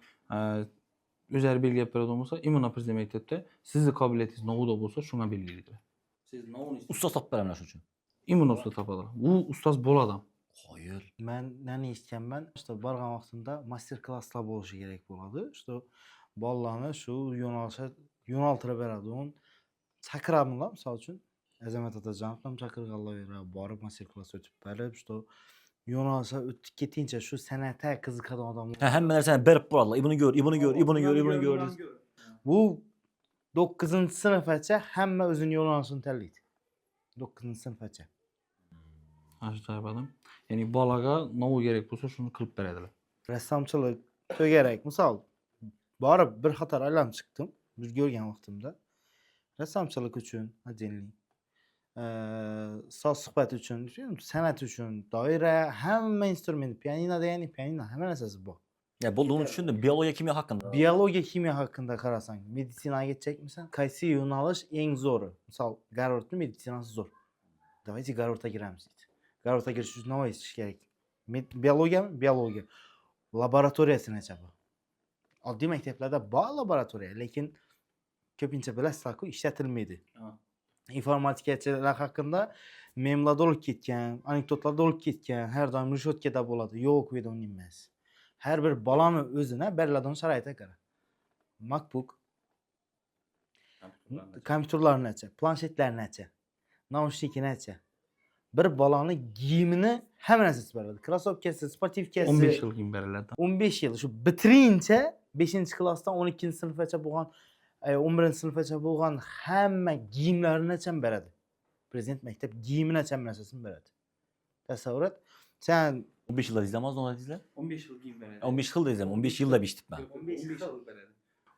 o'zlari belgilab beradigan bo'lsa, immunna prezident maktabda sizni qobiliyatingiz novuda bo'lsa, shunga belgilaydilar. Siz novuni Ustoz topib beramiz shuning uchun. immunna ustoz topadilar. U ustoz bo'ladi ham. Qoyil. men nani eshitganman, işte borgan vaqtimda master klasslar bo'lishi kerak bo'ladi. İşte bolalarni shu yo'naltirib beradigan chaqiramanlar, misol uchun Azamat Otajonov ham chaqirganlar borib master klass o'tib berib, işte yo'nalsa o'tib ketincha shu san'atga qiziqadigan odamlar. Hamma narsani berib boradilar. Ibuni ko'r, ibuni ko'r, ibuni ko'r, ibuni ko'r. Bu 9-sinfgacha hamma o'zini yo'nalishini tanlaydi. 9-sinfgacha. Ajoyib. Ya'ni bolaga novi kerak bo'lsa, shuni qilib beradilar. Rassomchilik, to'garak, misol borib bir qator aylanib chiqdim, bir ko'rgan vaqtimda. Rassomchilik uchun отдельный, so'z suhbat uchun, san'at uchun doira, hamma instrument, pianino degani pianino, hamma narsasi bor. Ya bo'ldi, uni tushundim. Biologiya, kimyo haqida. Biologiya, kimyo haqida qarasang, meditsinaga ketjakmisan? Qaysi yo'nalish eng zo'ri? Misol, Garvardning meditsinasi zo'r. Давайте Garvardga kiramiz deydi. Garvardga kirish uchun nima istish kerak? Biologiyami? Biologiya. Laboratoriyasini ochadi. Oddiy maktablarda bor laboratoriya, lekin ko'pincha bilasizlar-ku, ishlatilmaydi. Informatikachilar haqida memlarda olib ketgan, anekdotlarda olib ketgan, har doim rishotkada bo'ladi. Yo'q, bu yerda unday emas. Har bir bolani o'zini beriladigan sharoitga qarab. MacBook, kompyuterlarni acha, planshetlarni acha, naushnikini acha. Bir bolani giyimini hamma narsasi beradi. Krossovkasi, sportivkasi. 15 yil keyin beriladi. 15 yil shu bitirincha 5-klassdan 12-sinfgacha bo'lgan 11 sinfgacha bo'lgan hamma kiyimlarini ham beradi. Prezident maktab kiyimini ham narsasini beradi. Tasavvur et. Sen 15 yılda izlemez onu izle. 15 yıl giyim beradi. 15 yıl da izlem. 15 yılda biçtip ben.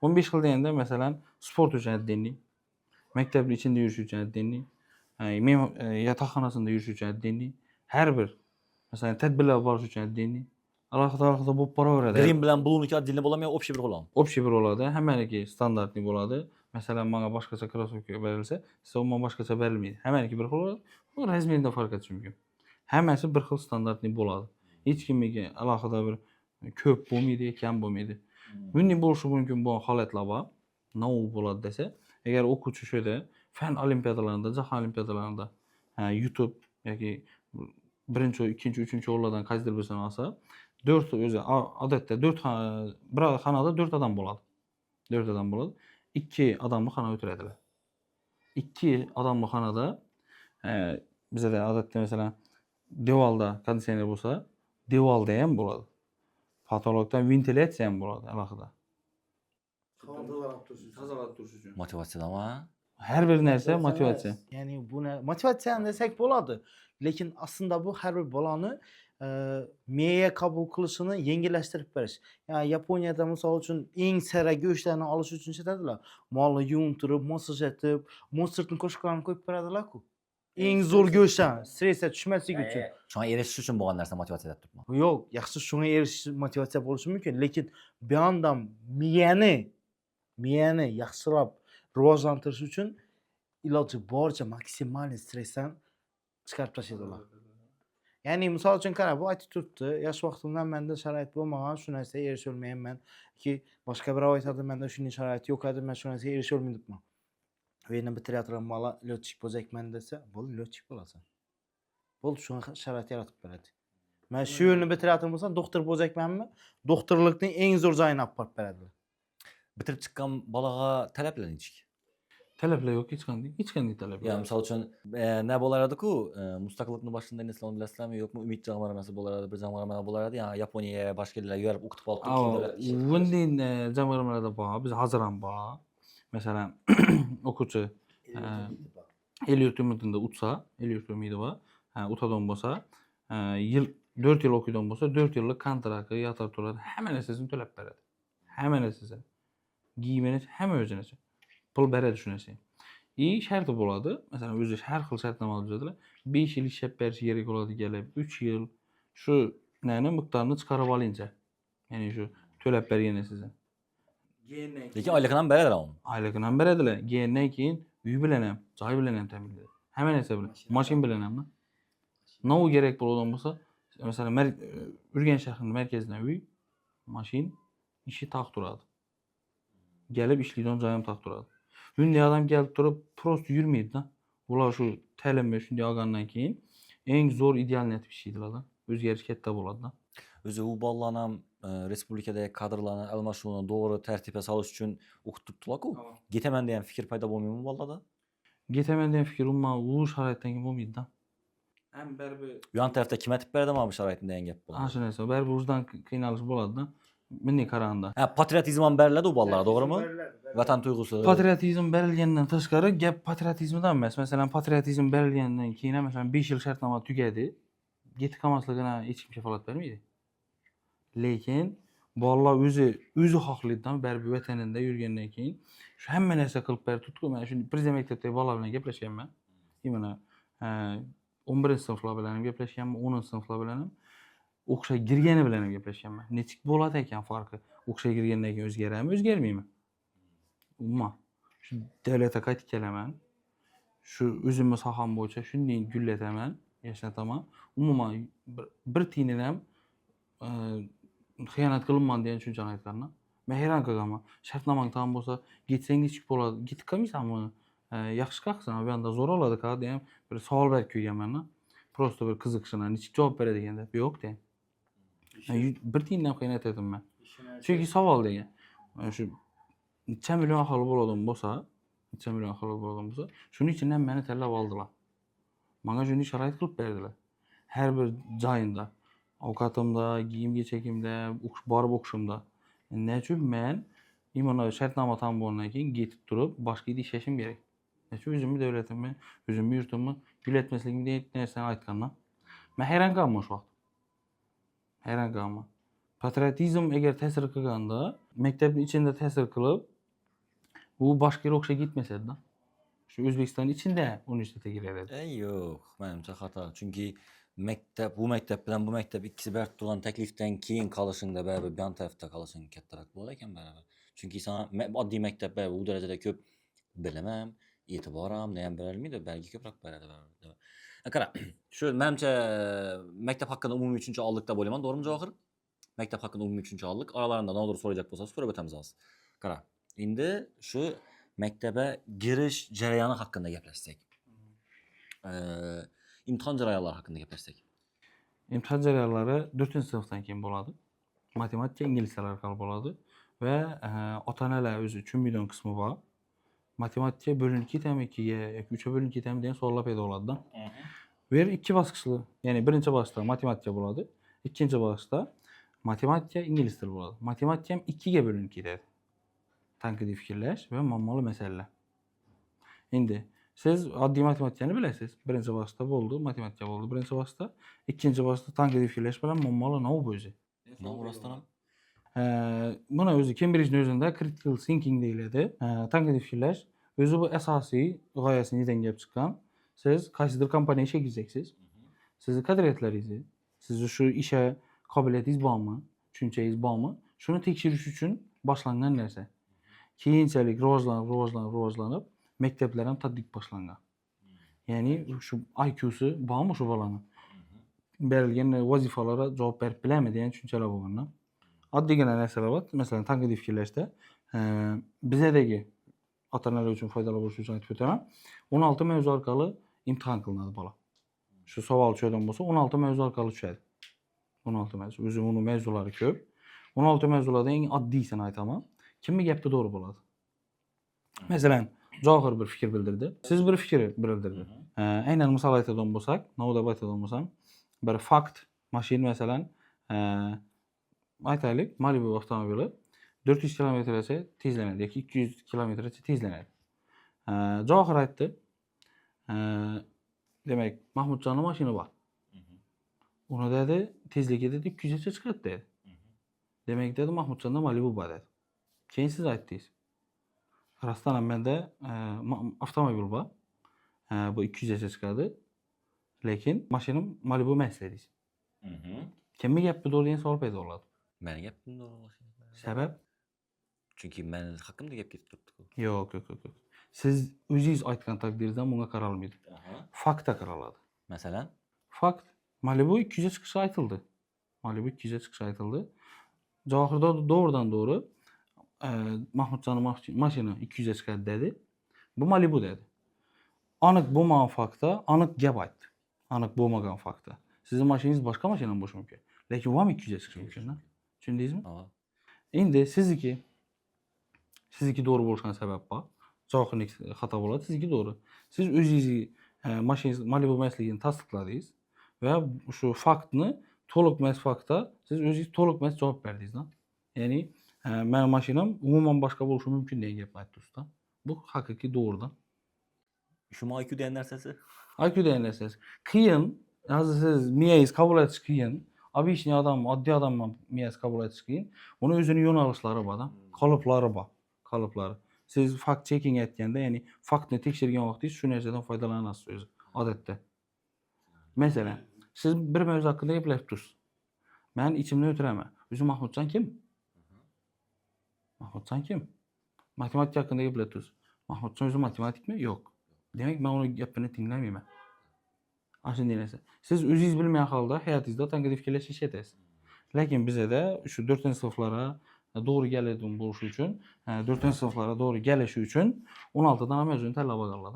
15 yıl degende mesela sport üçün əddinlik, məktəbin içində yürüyüş üçün əddinlik, yataqxanasında yürüyüş üçün əddinlik, hər bir mesela tədbirlər barış üçün əddinlik. Araqda bu para verədə. Green bilen bulunuk adilini bulamıyor. Opşi bir olan. Opşi bir oladı, həməniki standartlı oladı. Məsələn, bana başqaça krosovka verilsə, sizə ondan başqaça verilməyir. Həməniki bir xil oladı. Bu rəzmində fark etsin mümkün. Həməsi bir xil standartlı oladı. Heç kimə əlaqədə bir köp bulmaydı, kəm bulmaydı. Bunun buluşu mümkün bu halətlə var. Nə olub oladı desə, əgər oxucu şöyle fən olimpiadalarında, cahan olimpiadalarında, YouTube, yəni birinci, ikinci, üçüncü oladan qaysidir bilsən alsa, 4 özü adətdə 4 bir xanada 4 adam boladı. 4 adam boladı. 2 adamlı xana ötürədilər. 2 adamlı xanada bizə də adətdə məsələn devalda kondisioner olsa, deval deyən boladı. Patologdan ventilyasiya boladı əlaqədə. Tazalab duruşu üçün. Motivasyon ama. Hər bir нәрsə motivasiya. Yani buna motivasiya desek boladı. Lekin aslında bu her bir bolanı meyeye kabul kılışını yengilleştirip veriş. Yani Yaponiyada misal için en sera göçlerini alış için şey dediler. Malı yumturup, masaj etip, Mozart'ın koşuklarını koyup verdiler ku. En zor göçler, strese düşmesi için. Şu an erişiş için bu nerse motivasyon edip tutma. Yok, yaxşı şuna eriş motivasiya bo'lishi mumkin, lekin bir yandan miyani yaxshilab rivojlantirish uchun iloji boricha maksimal stressdan chiqarib tashlaydilar. Ya'ni misol uchun qara, bu aytib turibdi, yosh vaqtimdan menda sharoit bo'lmagan, shu narsaga erisha olmayapman ki boshqa birov aytadi, menda shunday sharoit yo'q edi, men shu narsaga erisha olmayman debman. Meni bitirayotgan bola lotchik bo'ljakman desa, bo'ldi, lotchik bo'lasan. Bo'ldi, shunga sharoit yaratib beradi. Men shu yo'lni bitirayotgan bo'lsam, doktor bo'ljakmanmi? Doktorlikning eng zo'r joyini olib borib beradi. Bitirip çıkan balağa taleplen içik. Tələblər yox, heç qanday tələb yox. Yani misal için ne bolardı ku? Mustakılıkın başında ne salon bilasizler mi? Yok mu? Ümit Cağmaraması bolardı, bir Cağmaramada bolardı. Yani Japonya'ya başka yerlere yürüp okutup alıp Bunun cəmərəmələrdə bax, biz hazıram bax. Məsələn, oxucu el yurtumunda uçsa, el yurtumuydu var. Utadan bolsa, 4 yıl oxuyudan bolsa, 4 yıllık kontraktı, yatar turlar, həmən əsasını tələb verədi. Həmən əsasını. Giymeniz həmən özünüz. Pul bərə düşünəsən. Şərti boladı. Məsələn, özü hər xil şərtnamə düzədilər. 5 yıl işləb bərsi gerek oladı gəlib, 3 yıl şu nəyinin miqdarını çıxarıb alınca. Yəni şu tələb bəriyənə sizə. Peki aylıkından beri de onun. Aylıqdan bərədilər. Geyəndən keyin üy bilənəm, çay bilənəm təmin edir. Həmən həsə bilən. Maşın bilənəm. Nə o gerek buladan bolsa, məsələn, Ürgən şəhərinin mərkəzindən üy, maşın işi taq duradı. Gəlib işləyən cayım taq duradı. Hündü adam gəlib durub prosto yürüməyib də. Bunlar şu təlim şundi ağandan keyin ən zor ideal net bir şeydir da. Özgəriş kətdə boladı da. Özü bu ballanam Respublikada kadrlarına almaşığını doğru tertibe salış için okutturdular ku. Getemen diyen fikir payda olmuyor mu vallada? Getemen diyen fikir olma, ulu şərayətdən kim olmaydı da. Həm bərbi... Yan tarafta kime tip verdi mi abi şarayetinde engel bu? Ha, şunaysa, bərbi ucdan qıynalış boladı da. Minni qarağında. Ha, patriotizman beriledi o ballara, doğru mu? Vatan duygusu. Patriotizm berilgəndən təşqarı gəp patriotizmdən məs. Məsələn, patriotizm berilgəndən keyinə məsələn 5 il şərtnamə tügədi. Getdi qamaslıqına heç kim kəfalat verməydi. Lakin bu Allah özü haqlıdan bərbi vətənində yürgəndən keyin şu həmmə nəsə qılıb bər tutdu. Mən şimdi prezident məktəbdə bala bilan gəpləşəm mən. Yəmənə 11 sinifla bilənim gəpləşəm, 10 sinifla bilənim. Oxşa girgəni bilənim gəpləşəm mən. Neçik boladı ekan farqı? Oxşa girgəndən keyin özgərəm, özgərməyim. Umma. Şu dövlətə qayıt eləmən. Şu özümü saxam boyunca şunu güllətəmən, yaşatəmən. Umuma bir tiyinirəm xəyanət qılınman deyən üçün cinayətlərinə. Mən heyran qalqama. Şərtnaman tamam olsa, getsən kiçik boladı. Git komisiyam mı? Yaxşı qalxsan, bir anda zor oladı ka deyəm. Bir sual bərk köygən mənə. Prosto bir qızıqşına, neçik cavab verə deyəndə. Yox deyəm. Bir tiyinirəm xəyanət edim mən. Çünki saval deyən. Şu 2 milyon axılı boladım bolsa, şunun içindən məni tələb aldılar. Mənə şunu şərait qılıb verdilər. Hər bir cayında, avukatımda, giyim keçəkimdə, barıb oxşumda. Nə üçün mən İmona şərtnamə tam bolandan keyin getib durub başqa yerdə işləşim gerek. Çünki özümü dövlətimi, özümü yurtumu gül etməsligimi deyib nəsə aytqandan. Mən heyran qalmışam o vaxt. Heyran qalma. Patriotizm əgər təsir qılanda, məktəbin içində təsir qılıb, bu başqa yerə oxşa getməsədi də. Şu Özbəkistanın içində universitetə girərdi. Yox, mənimcə xata. Çünki bu məktəb bilan bu məktəb ikisi bərk tutulan təklifdən keyin qalışında bərabər bir tərəfdə qalışın kattaroq bo'lar ekan bərabər. Çünki sana oddiy məktəb bərabər bu dərəcədə ko'p bilimam, e'tiboram, nəyam berilmaydi, belki ko'proq beradi bərabər. Qara, shu menimcha maktab haqqında umumiy tushuncha oldik deb o'ylayman, to'g'rimi Javohir? Maktab haqqında umumiy tushuncha oldik. Oralarında nodir so'rayajak bo'lsangiz so'rab o'tamiz hozir. Qara, endi shu maktabga girish jarayoni haqida gaplashsak. İmtahan jarayonlari haqida gaplashsak. İmtahan jarayonlari 4-sinfdan keyin bo'ladi. Matematika, ingliz tili orqali bo'ladi və ota-onalar o'zi tushunmaydigan qismi bor. Matematika bo'linib ketami 2ga yoki 3ga bo'linib ketami degan savollar paydo bo'ladi. Bu yer ikki bosqichli. Ya'ni birinchi bosqichda matematika bo'ladi, ikkinchi bosqichda matematika, ingliz tili bo'ladi. Matematika ham 2ga bo'linib ketadi. Tanqidiy fikrlash va muammoli masalalar. Endi siz oddiy matematikani bilasiz. Birinchi bosqichda bo'ldi, matematika bo'ldi. Birinchi bosqichda, ikkinchi bosqichda tanqidiy fikrlash bilan muammoli nima o'zi? Nima rostdan ham? Buna o'zi Cambridge'nin o'zida critical thinking deyiladi. Tanqidiy fikrlash o'zi bu asosiy g'oyasini yedan kelib chiqqan. Siz qaysidir kompaniyaga ishga kirsaksiz, sizni qadriyatlaringizni, sizni shu ishga qobiliyatingiz bormi, tushunchangiz bormi, shuni tekshirish uchun boshlangan narsa. Keyinchalik rivojlanib, maktablar ham tadbiq boshlangan. Ya'ni shu IQ'si bormi shu bolaning? Berilgan vazifalarga javob berib biladimi degan tushunchalar bo'lgan. Oddiygina narsalar bor. Masalan, tanqidiy fikrlashda bizdagi ota-onalar uchun foydali bo'lishi uchun aytib o'taman. 16 mavzu orqali imtihon qilinadi bola. Shu savol tushadigan bo'lsa, 16 mavzu orqali tushadi. 16 mavzu. O'zi uni mavzulari ko'p. 16 mavzulardan eng oddiysini aytaman. Kimning gapi to'g'ri bo'ladi? Masalan, Javohir bir fikr bildirdi. Siz bir fikr bildirdi. Aynan misol aytadigan bo'lsak, navbat aytadigan bo'lsam, bir fakt, mashina masalan, aytaylik, Malibu avtomobili 400 km/h tezlanadi yoki 200 km/h tezlanadi. Javohir aytdi. Demak, Mahmudjonning mashina bor. Uni dedi, tezligi dedi 200 gacha chiqadi dedi. Demak dedi, Mahmudjonda Malibu bor dedi. Keyin siz aytdingiz. Rostdan ham menda avtomobil bor. Bu 200 gacha chiqadi. Lekin mashinam Malibu emas dedingiz. Kimning gapi to'g'ri degan savol paydo bo'ladi. Meni gapim to'g'ri. Sabab? Chunki men haqimda gap ketib turibdi-ku. Yo'q. Siz o'zingiz aytgan taqdirda bunga qaralmaydi. Faktga qaraladi. Masalan, Fakt Malibu 200 ga chiqishi aytildi. Malibu 200 ga chiqishi aytildi. Javohirda doğrudan doğru Mahmudjonning mashina 200 ga chiqadi dedi. Bu Malibu dedi. Aniq bo'lmagan faktda aniq gap aytdi. Aniq bo'lmagan faktda. Sizning mashinangiz boshqa mashinadan bo'lishi mumkin. Lekin u ham 200 ga chiqishi mumkin. Tushundingizmi? Endi sizniki to'g'ri bo'lishiga sabab bor. Javohirning xato bo'ladi, sizniki to'g'ri. Siz o'zingizni mashinangiz Malibu emasligini tasdiqladingiz va shu faktni to'liq emas faktda siz o'zingiz to'liq emas javob berdingiz. Ya'ni meni mashinam umuman boshqa bo'lishi mumkin degan gapni aytdingiz. Bu haqiqiy to'g'ridan. shu IQ degan narsasi. IQ degan narsasi qiyin. Hozir siz miyangiz qabul etish qiyin. Obishniy odam, oddiy odamni miyasi qabul etish qiyin. Uni o'zining yo'nalishlari bor, qoliplari bor, qoliplari. Siz fact checking aytganda, ya'ni faktni tekshirgan vaqtingiz shu narsadan foydalanasiz o'zi, odatda. Masalan, siz bir mavzu haqida gaplashib tursiz. Men ichimdan o'tiraman. O'zi Mahmudjon kim? Mahmudjon kim? Matematika haqida gaplashib tursiz. Mahmudjon o'zi matematikmi? Yo'q. Demak, men uni gapini tinglamayman. Shunday narsa. Siz o'zingiz bilmagan holda hayotingizda tanqidiy fikrlash ishlatasiz. Lekin bizda shu 4-sinflarga to'g'ri keladigan bo'lishi uchun, 4-sinflarga to'g'ri kelishi uchun 16 dan mavzuni tanlab olganlar.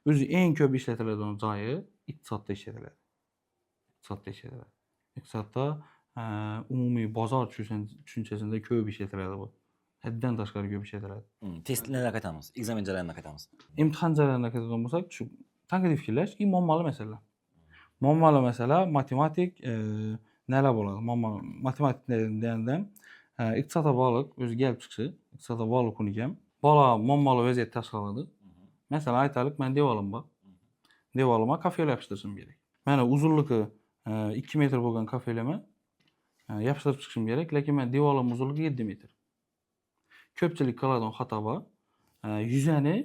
O'zi eng ko'p ishlatiladigan joyi iqtisodda ishlatiladi. Iqtisodda umumiy bozor tushunchasida ko'p ishlatiladi bu. Haddan tashqari ko'p ishlatiladi. Testlarga qaytamiz, ekzamen jarayoniga qaytamiz. İmtihan jarayoniga qaytadigan bo'lsak, shu tanqidiy fikrlash muammoli masala. Muammoli masala matematik nelar bo'ladi? Matematik deganda iqtisodga bog'liq o'zi kelib chiqishi, iqtisodga bog'liq unikam. Bola muammoli vaziyat tashqaladi. Masalan, aytaylik, men devorim bor. Devorima kafelar yopishtirishim kerak. Mana uzunligi 2 metr bo'lgan kafelarni yopishtirib chiqishim kerak, lekin men devorim uzunligi 7 metr. Ko'pchilik qiladigan xato bor. Yuzani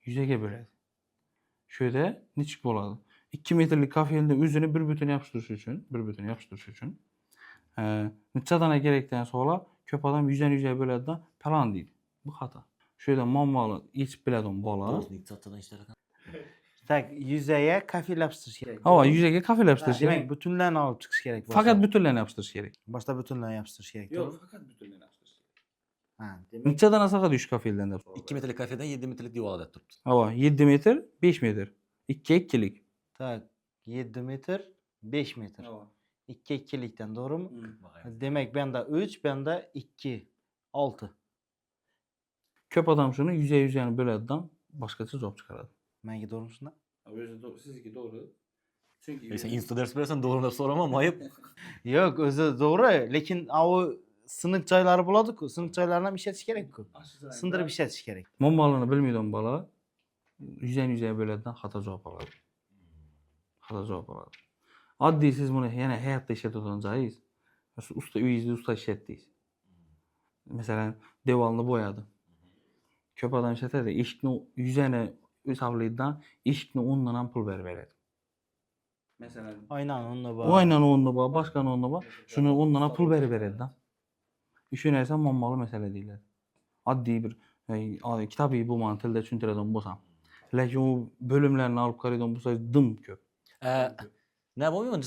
yuzaga bo'ladi. Shu yerda nechik bo'ladi? 2 metrlik kafelni o'zini bir butun yopishtirish uchun necha dona kerakdan so'rab ko'p odam yuzaga bo'ladidan plan deydi. Bu xato. Shu yerda muammoni yechib biladigan bola. iqtisoddan ishlar ekan. Tak, yuzaga kafel yopishtirish kerak. Ha, yuzaga kafelar yopishtirish kerak. Demak, butunlarni olib chiqish kerak. Faqat butunlarni yopishtirish kerak. boshda butunlarni yopishtirish kerak. faqat butunlarni yopishtirish kerak. Ha, demak, Necha dona sig'adi 3 kafeldan deb. 2 metrlik kafedan 7 metrlik devor deb turibdi. Ha, 7 metr, 5 metr. 2 2lik. tak, 7 metr, 5 metr. 2 2likdan, to'g'rimi? Demak, benda 3, benda 2, 6. Ko'p odam shuni yuzani bo'ladidan boshqacha javob chiqaradi. Menga to'g'rimi shunda? O'zi sizniki to'g'ri. Chunki Sen insta ders berasan, to'g'ri deb so'ramam, ayib. Yo'q, o'zi to'g'ri, lekin u siniq joylari bo'ladi-ku, siniq joylarini ham ishlatish kerak-ku. Sindirib ishlatish kerak. muammolarini bilmaydigan bola yuzaga bo'ladidan xato javob oladi. Oddiy siz buni yana hayotda ishlatadigan joyingiz. Usta uyingizda usta ishlatdingiz. Masalan, devorni bo'yadi. Ko'p odam ishlatadi, eshikni yuzani o'savlidan eshikni o'rnidan ham pul berib beradi. Masalan, Oynani o'rni bor. o'ynani o'rni bor, boshqa o'rni bor. Shuni o'rnidan ham pul berib beradi-da. Shu narsa muammoli masala deyiladi. Oddiy bir kitobiy bo'lgan tilda tushuntiradigan bo'lsam. Lekin u bo'limlarni olib qaraydigan bo'lsangiz dim ko'p. Ne bo'lmaymi?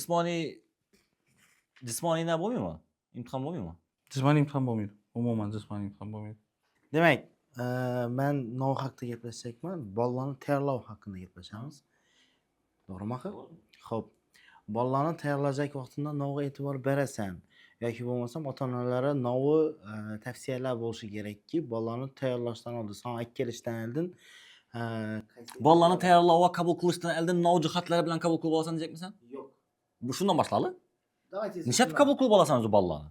Jismoniy ne bo'lmaymi? İmtihon bo'lmaymi? Jismoniy imtihon bo'lmaydi. Umuman jismoniy imtihon bo'lmaydi. Demak, men nov haqida gaplashsakmi, bolalarni tayyorlov haqida gaplashamiz. To'g'rimi? Xo'p. Bolalarni tayyorlajak vaqtida novga e'tibor berasan yoki bo'lmasam ota-onalari novi tavsiyalar bo'lishi kerakki, bolalarni tayyorlashdan oldin, son olib kelishdan oldin Bolalarni tayyorlov va qabul qilishdan oldin nov jihatlari bilan qabul qilib olasan deyapmisan? yo'q. Bu shundan boshladi? Nechap qabul qilib olasan o'zi bolalarni?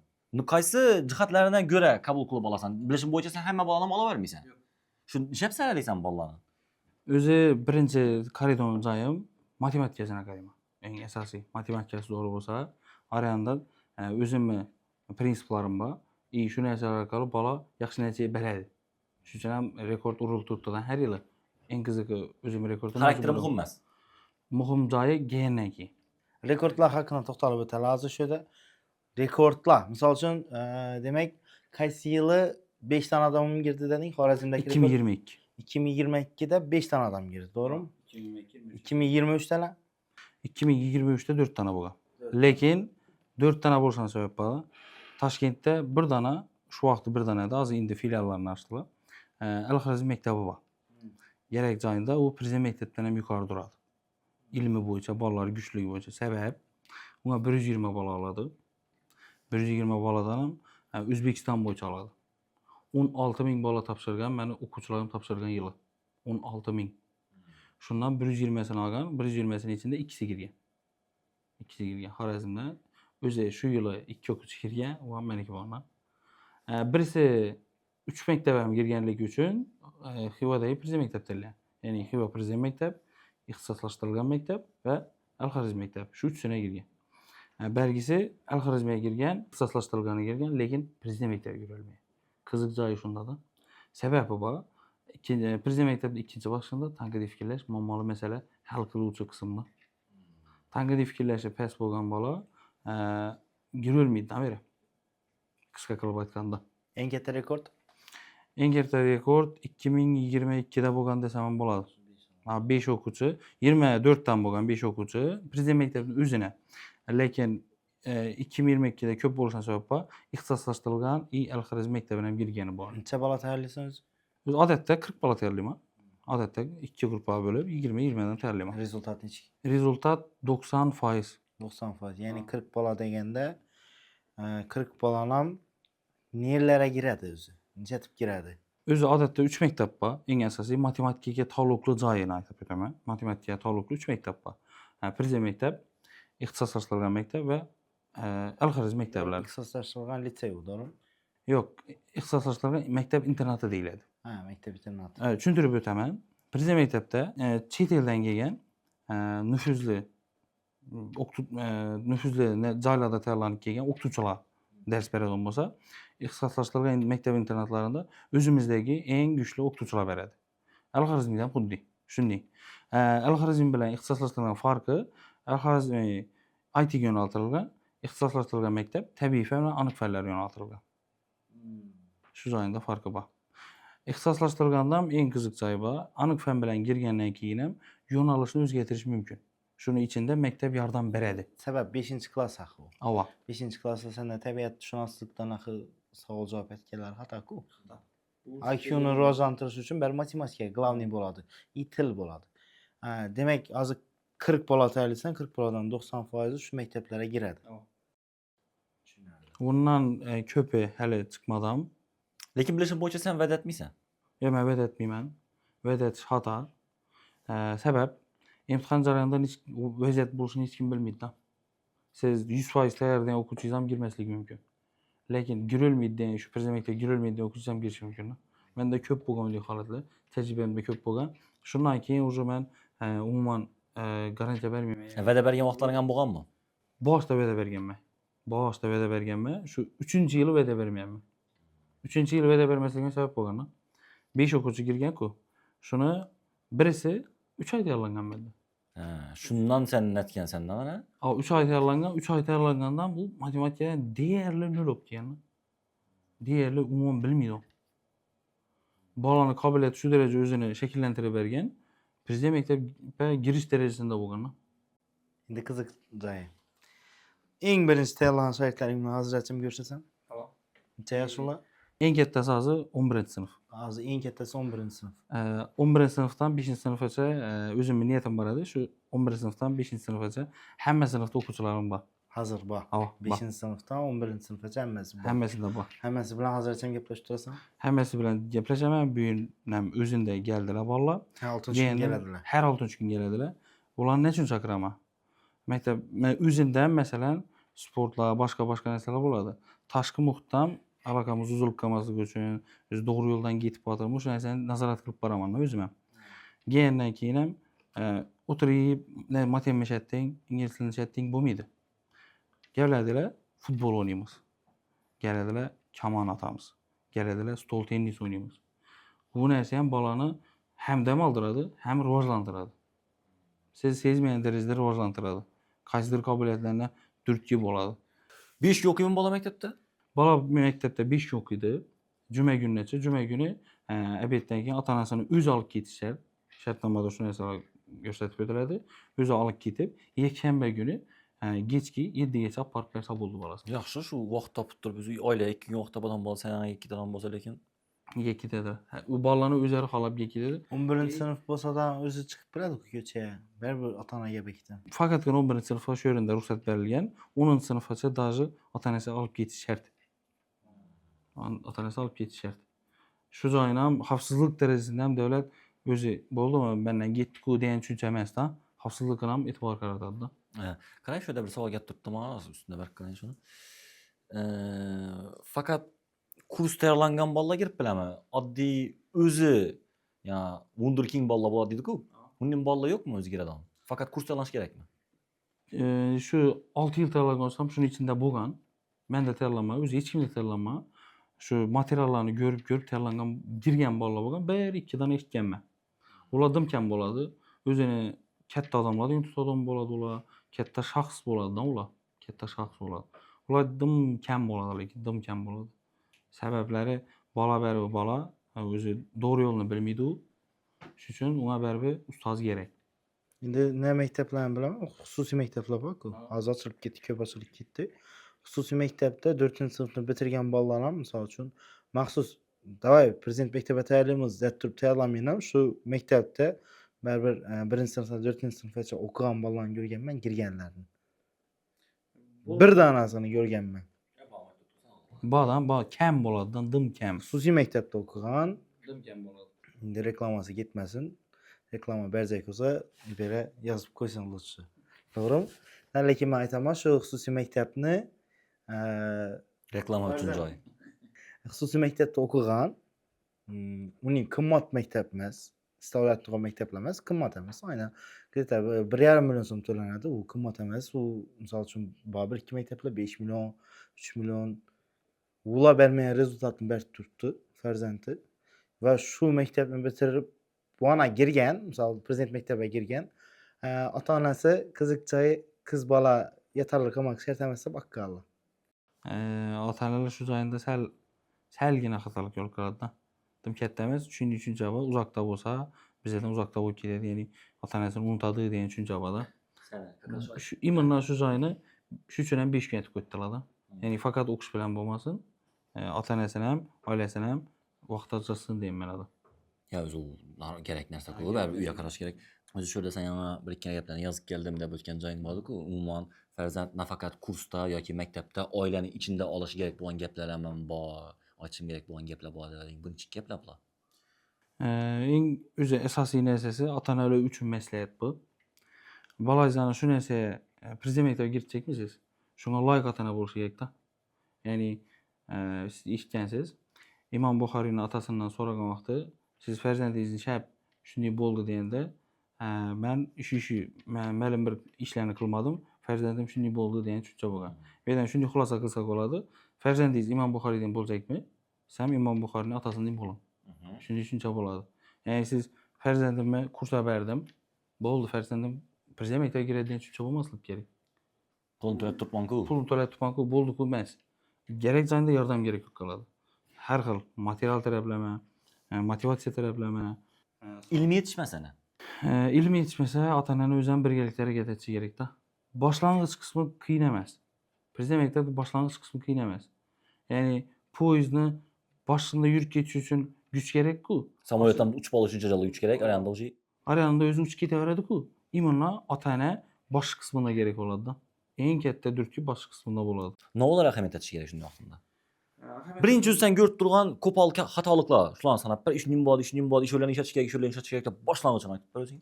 Qaysi jihatlaridan ko'ra qabul qilib olasan? Bilishim bo'yicha sen hamma bolani olavermaysan. Shu nechap saralaysan bolalarni? O'zi birinchi qaraydigan joyim matematikasini qarayman. Eng asosiy matematikasi to'g'ri bo'lsa, oranda o'zimni prinsiplarim bor. Shu narsalar orqali bola yaxshi natijaga beradi. Shuning uchun ham rekord urilib turibdi har yili. Eng qiziqi o'zim rekordim. Xarakteri muhim emas. Muhim joyi kelgandan keyin. Rekordlar haqida to'xtalib o'tamiz hozir shu yerda. Rekordlar, misol uchun, demak, qaysi yili 5 ta odam girdi deding, Xorazmdagi 2022. 2022 da 5 ta odam girdi, to'g'rimi? 2023 da 2023 da 4 dona bo'lgan. Lekin 4 dona bo'lishini sabab bor. Toshkentda bir dona, shu vaqtda bir dona edi, hozir endi filiallarni ochdilar. Al-Xorazm maktabi bor. Kerak joyida u prezident maktabidan ham yuqori turadi. Ilmi bo'yicha, bolalar kuchligi bo'yicha sabab unga 120 bola oladi. 120 boladan ham O'zbekiston bo'yicha oladi. 16.000 bola topshirgan, meni o'quvchilarim topshirgan yili. 16.000. Shundan 120sini olgan, 120sini ichida ikkisi kirgan. Xorazmda o'zi shu yili 2 o'quvchi kirgan, u ham meniki borman. Birisi 3 maktabga kirganligi uchun Xivadagi prezident maktab tanlagan. Ya'ni Xiva prezident maktab, ixtisoslashtirilgan maktab va Al-Xorazm maktab. Shu 3sine kirgan. Belgisi Al-Xorazmga kirgan, ixtisoslashtirilganiga kirgan, lekin prezident maktabiga kirolmagan. Qiziq joyi shunda da. Sababi bor. Prezident maktabning ikkinchi bosqichida tanqidiy fikrlash muammoli masala hal qiluvchi qismda. Tanqidiy fikrlashi past bo'lgan bola kirolmaydi, beri. Qisqa qilib aytganda. Eng katta rekord Eng katta rekord 2022 da bo'lgan desam ham bo'ladi. 5 o'quvchi, 24 dan bo'lgan 5 o'quvchi prezident maktabining o'zini. Lekin 2022 da ko'p bo'lishdan sabab bor, ixtisoslashtirilgan Al-Xorazm maktabiga ham kirgani bor. necha bola tayyorlaysan o'zi? O'zi odatda 40 bola tayyorlayman. Odatda 2 guruhga bo'lib 20 dan tayyorlayman. Rezultat nechi? Rezultat 90%. 90%. Ya'ni 40 bola deganda 40 bolani ham nerelere giradi o'zi? Necha tip giradi? O'zi odatda 3 maktab bor. Eng asosiy matematikaga taalluqli joyini aytib o'taman. Matematikaga taalluqli 3 maktab bor. Prezident maktab, ixtisoslashtirilgan maktab va Al-Xorazm maktablari. Ixtisoslashtirilgan litsey u, to'g'rimi? Yo'q, ixtisoslashtirilgan maktab internati deyiladi. Ha, maktab internati. Tushuntirib o'taman. Prezident maktabda chet eldan kelgan nüfuzli nüfuzli joylarda tayyorlanib kelgan o'qituvchilar dars beradigan bo'lsa, ixtisoslashtirilgan maktab internatlarida o'zimizdagi eng kuchli o'qituvchilar beradi. Al-Xorazmiydan xuddi shunday. Al-Xorazmiy bilan ixtisoslashtirilgan farqi, Al-Xorazmiy IT ga yo'naltirilgan, ixtisoslashtirilgan maktab tabiiy fan va aniq fanlarga yo'naltirilgan. Shu joyida farqi bor. Ixtisoslashtirilganda ham eng qiziq joyi bor. Aniq fan bilan kirgandan keyin ham yo'nalishni o'zgartirish mumkin. Shuning ichida maktab yordam beradi. Sabab 5-klass axı. Ava. 5-klassda senda tabiatshunoslikdan axı savol javob etganlar xato-ku. IQ'ni rivojlantirish uchun bir matematika главный bo'ladi. Til bo'ladi. Demak, hozir 40 bola tayyorlaysan, 40 boladan 90% shu maktablarga kiradi. Bundan ko'pi hali chiqmadim. Lekin bilishim bo'yicha sen va'da etmaysan. Yo'q, men va'da etmayman. Va'da etish xato. Sabab imtihon jarayonida vaziyat bo'lishini hech kim bilmaydi. Siz 100% tayyorlagan o'quvchingiz ham girmasligi mumkin. Lekin girilmaydi, shu prezident maktabga girilmaydi o'quvchingiz ham kirishi mumkin. Menda ko'p bo'lgan bunday holatlar, tajribamda ko'p bo'lgan. Shundan keyin уже men umuman garantiya bermayman. Va'da bergan vaqtlaring ham bo'lganmi? Boshda va'da berganman. Shu 3-yili va'da bermayapman. 3-yil va'da bermasligimga sabab bo'lgan. 5 o'quvchi kirgan-ku. Shuni birisi 3 oy tayyorlangan menda. Shundan sen netgansan mana. 3 oy tayyorlangan, 3 oy tayyorlangandan bu matematikadan deyarli 0 olib kelgan. Deyarli umuman bilmaydi. Bolani qobiliyati shu daraja o'zini shakllantirib bergan, prezident maktabga girish darajasida bo'lgan. Endi qiziq joyi. Eng birinchi tayyorlagan shogirdlaringni hozir ochib ko'rsatasan? Tamam. Necha yosh ular? Eng kattasi hozir 11-sinf. Hozir eng kattasi 11-sinf. 11-sinfdan 5-sinfgacha o'zimning niyatim bor edi. Shu 11-sinfdan 5-sinfgacha hamma sinfda o'quvchilarim bor. Hozir bor. 5-sinfdan 11-sinfgacha hammasi bor. Hammasida bor. Hammasi bilan hozircha gaplashib turasan? Hammasi bilan gaplashaman. Bugun ham o'zinda keldilar bolalar. Ha, 6-kun keladilar. Har 6-kun keladilar. Ularni nechun chaqiraman? Maktab o'zindan masalan sportlar, boshqa narsalar bo'ladi. Tashqi muhitdan aloqamiz uzilib qolmasligi uchun, biz to'g'ri yo'ldan ketib qotirmiz, o'sha narsani nazorat qilib boraman o'zim ham. Kelgandan keyin ham o'tirib, matematika chatting, ingliz tilini chatting bo'lmaydi. Keladilar, futbol o'ynaymiz. Keladilar, kamon otamiz. Keladilar, stol tennis o'ynaymiz. Bu narsa ham bolani ham dam oldiradi, ham rivojlantiradi. Siz sezmagan darajada rivojlantiradi. Qaysidir qobiliyatlarni turtki bo'ladi. 5 o'qiymi bola maktabda? Bola maktabda 5 o'qiydi. Juma kunigacha, juma kuni obeddan keyin ota-onasini o'zi olib ketishar. Shartnomada shu narsalar ko'rsatib o'tiladi. O'zi olib ketib, yakshanba kuni kechki 7 gacha olib borib bersa bo'ldi bolasi. Yaxshi, shu vaqt topib turib biz oila 2 kun vaqt topadan bo'lsa, yana 2 dan bo'lsa lekin ketadi. U bolalarni o'zlari xohlab ketadi. 11-sinf bo'lsa-da o'zi chiqib beradi-ku ko'chaga. Baribir ota-onaga bekitadi. Faqatgina 11-sinfga shu yerda ruxsat berilgan. 10-sinfgacha даже ota-onasi olib ketish shart. Ota-onasi olib ketish shart. Shu joyini ham xavfsizlik darajasida ham davlat o'zi bo'ldimi, mendan ketdi-ku degan tushuncha emasda, xavfsizlikka ham e'tibor qaratadi-da. Qarang, shu yerda bir savol kelib turibdi mana, ustida bir qarang shuni. Faqat kurs tayyorlangan bolalar kirib biladimi? Oddiy o'zi, ya wunderkind bolalar bo'ladi deydi-ku. Bunday bolalar yo'qmi o'zi kiradigan? Faqat kurs tayyorlanish kerakmi? Shu 6 yil tayyorlagan bo'lsam, shuning ichida bo'lgan. Menda tayyorlanma, o'zi hech kimda tayyorlanma. Shu materiallarni ko'rib tayyorlangan, girgan bolalar bo'lgan, 1-2 dan eshitganman. Ular dim kam bo'ladi. O'zini katta odamlar, yutuq odam bo'ladi ular, katta shaxs bo'ladi-da ular. Katta shaxs bo'ladi. Ular dim kam bo'ladi, lekin dim kam bo'ladi. Sabablari bola o'zi to'g'ri yo'lni bilmaydi. Shuning uchun unga baribir ustoz kerak. Endi nima maktablarni bilaman, xususiy maktablar bor-ku. Hozir ochilib ketdi, ko'p ochilib ketdi. Xususiy maktabda 4-sinfni bitirgan bolalar ham misol uchun maxsus davay prezident maktabga tayyorlaymiz deb turib tayyorlamayman. Shu maktabda baribir 1-sinfdan 4-sinfgacha o'qigan bolalarni ko'rganman, kirganlarni. Bir danasini ko'rganman. Bor, kam bo'ladi, dim kam. Xususiy maktabda o'qigan, Dim kam bo'ladi. endi reklamasi ketmasin. Reklama berjak bo'lsa, bera yozib qo'ysin lutfi. To'g'rimi? Lekin men aytaman, shu xususiy maktabni Reklama uchun joy. xususiy maktabda o'qigan, uning qimmat maktab emas, istavlat turgan maktablar emas, qimmat emas. Aynan где-то 1,5 million so'm to'lanadi. U qimmat emas. U misol uchun baribir 2 maktablar 5 million, 3 million ular bermagan rezultatni berib turibdi farzandi va shu maktabni bitirib bu ana girgan, misol prezident maktabiga girgan, ota-onasi qiziqchi qiz bola yetarli qilmoq shart emas deb baqqanlar. Ota-onalar shu joyda salgina xatolik yo'l qo'yadi-da. Dim katta emas, shuning tushuncha bor. Uzoqda bo'lsa, bizdan uzoqda bo'lib ketadi, ya'ni ota-onasini unutadi degan tushuncha bor-da. Shu именно shu joyni shu uchun ham 5 kun aytib qo'ydilar-da. Ya'ni faqat o'qish bilan bo'lmasin, ota-onasini ham, oilasini ham vaqt ajratsin deyman. Ya o'zi u kerak narsa-ku, baribir uyga qarash kerak. O'zi shu san yana bir ikki gaplarni yozib keldim deb o'tgan joying bordi-ku, umuman farzand nafaqat kursda yoki maktabda oilaning ichida olishi kerak bo'lgan gaplar ham bor, aytishim kerak bo'lgan gaplar bor deding. Buncha gaplar bular. Eng o'zi asosiy narsasi ota-onalar uchun maslahat bu. Bolangizlarni shu narsaga prezident maktabiga kiritjekmisiz? Shunga loyiq ota-ona bo'lishi kerak-da. Ya'ni siz eshitgansiz, Imom Buxoriyning otasidan so'ragan vaqti, siz farzandingizni shab shunday bo'ldi deganda, men ma'lum bir ishlarni qilmadim, farzandim shunday bo'ldi degan tushuncha bo'lgan. Bu yerdan shunday xulosa qilsak bo'ladi, farzandingiz Imom Buxoriydan bo'ljakmi? Siz ham Imom Buxoriyning otasidan bo'ling. Shunday tushuncha bo'ladi. Ya'ni siz farzandimni kursga berdim, bo'ldi farzandim prezident maktabiga kiradi degan tushuncha bo'lmasligi kerak. Pulni to'lab turibman-ku. Pulni to'lab turibman-ku, bo'ldi-ku emas. Kerak joyda yordam kerak bo'lib qoladi. Har xil material taraflama, motivatsiya taraflama. Ilmiy yetishmasana. Ilmiy yetishmasa, ota-onani o'zi ham birgalikda harakat etishi kerak-da. Boshlang'ich qismi qiyin emas. Prezident maktabida boshlang'ich qismi qiyin emas. Ya'ni poyezdni boshida yurib ketish uchun kuch kerak-ku. Samolyotdan uchib olish uchun jala kuch kerak, ayanda o'zi. Aranda o'zi uchib ketaveradi-ku. Imенно ota-ona bosh qismida kerak bo'ladi-da. Eng katta durki bosh qismida bo'ladi. Nimalar ahamiyat etish kerak shunday vaqtda? Birinchi o'zidan ko'rib turgan qo'pol xatoliklar, shularni sanab bir ishning bor, ish o'ylanib ishlatish kerak deb boshlang'ichini aytib ber o'zing.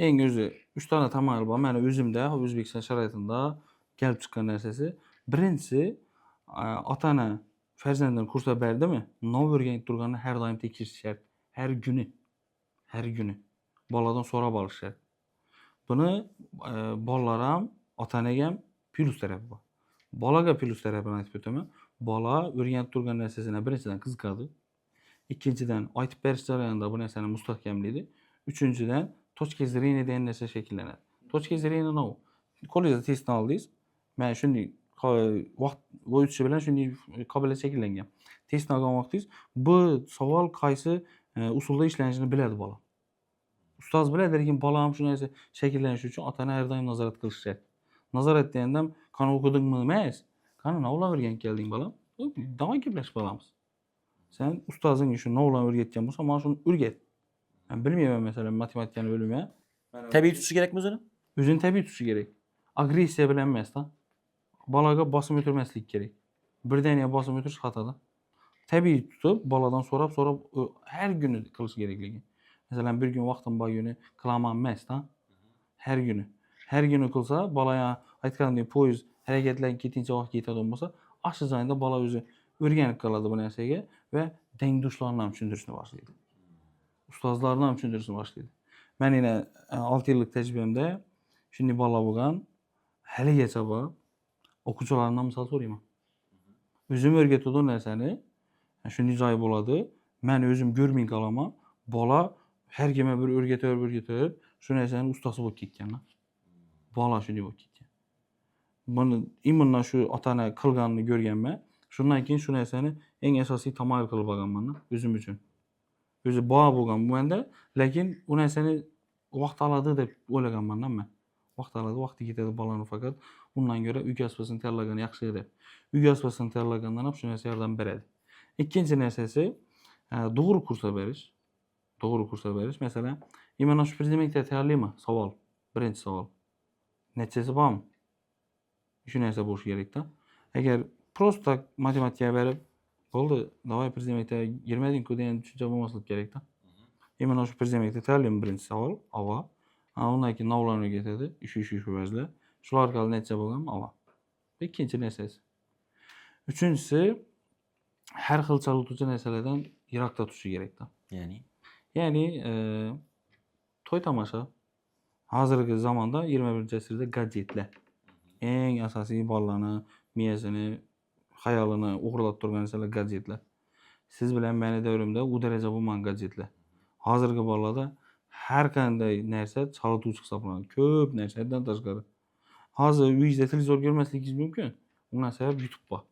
Eng o'zi 3 ta tamoyil bor. Meni o'zimda O'zbekiston sharoitida kelib chiqqan narsasi, birinchisi ota-ona farzandini kursga berdimi, nov o'rganib turganini har doim tekshirish shart. Har kuni boladan so'rab olish shart. Buni bolalar ham, ota-onaga ham plus tarafi bor. Bolaga plus tarafini aytib o'taman. Bola o'rganib turgan narsasiga birinchidan qiziqadi. Ikkinchidan aytib berish jarayonida bu narsani mustahkamlaydi. Uchinchidan точка зрения degan narsa shakllanadi. Точка зрения nima? Qo'lingizda testni oldingiz. Men shunday vaqt o'tishi bilan shunday qobiliyat shakllangan. Testni olgan vaqtingiz bu savol qaysi usulda ishlanishini biladi bola. Ustoz biladi, lekin bola ham shu narsa shakllanishi uchun ota-ona har doim nazorat qilishi kerak. Nazorat deganda qani o'qidingmi emas, qani navlar o'rganib kelding bolam? Davay gaplashib qolamiz. Sen ustozing shu navlarni o'rgatgan bo'lsa, men shuni o'rgat. Men bilmayman, masalan, matematikani o'limi. Tabiiy tutishi kerakmi o'zini? O'zini tabiiy tutishi kerak. Agressiya bilan emas-da. Bolaga bosim o'tirmaslik kerak. Birdaniga bosim o'tirish xatoda. Tabiiy tutib, boladan so'rab har kuni qilish kerakligi. Masalan, bir kun vaqtim bor kuni qilaman emas-da. Har kuni qilsa, bola aytgandek poyezd harakatlanib ketincha vaqt ketadigan bo'lsa, ashu joyda bola o'zi o'rganib qoladi bu narsaga va tengdoshlarni ham tushuntirishni boshlaydi. Ustozlarni ham tushuntirishni boshlaydi. Men yana 6 yillik tajribamda shunday bola bo'lgan, haligacha bor. O'quvchilarimdan misol so'rayman. O'zim o'rgatadigan narsani shunday joyi bo'ladi. Men o'zim ko'rmay qolaman. Bola har kimga bir o'rgatib, shu narsani ustasi bo'lib ketgan. Bola shunday bo'lib ketgan. Buni imенно shu ota-ona qilganini ko'rganman. Shundan keyin shu narsani eng asosiy tamoyil qilib olganman o'zim uchun. O'zi bor bo'lgan menda, lekin u narsani vaqt oladi deb o'ylaganman men. Vaqt oladi, vaqti ketadi bolani faqat. Undan ko'ra uy kasbasini tayyorlagan yaxshi edi. Uy kasbasini tayyorlagandan ham shu narsa yordam beradi. Ikkinchi narsasi to'g'ri kursga berish. Masalan, imенно shu prezident maktabi tayyorlaymi? Savol. Birinchi savol. Nechasi bormi? Shu narsa bo'lishi kerak-da. Agar prosta matematikaga berib, bo'ldi, davay prezident maktabiga girmading-ku degan tushuncha bo'lmasligi kerak-da. Imенно shu prezident maktabi tayyorlaymi? Birinchi savol. Ava. Undan keyin navlarni o'rgatadi. Shu vajlar. Shular orqali necha bo'lgan? Ava. Ikkinchi narsasi. Uchinchisi, har xil chalg'ituvchi narsalardan yiroqda turishi kerak da. Ya'ni Ya'ni to'y tomosha hozirgi zamonda 21-asrda gadjetlar eng asosiy bolalarni miyasini, xayolini o'g'irlab turgan narsalar gadjetlar. Siz bilan meni davrimda u daraja bo'lmagan gadjetlar. Hozirgi bolalarda har qanday narsa chalg'ituvchi hisoblanadi. Ko'p narsadan tashqari. Hozir uyingizda televizor ko'rmasligingiz mumkin. Undan sabab YouTube bor.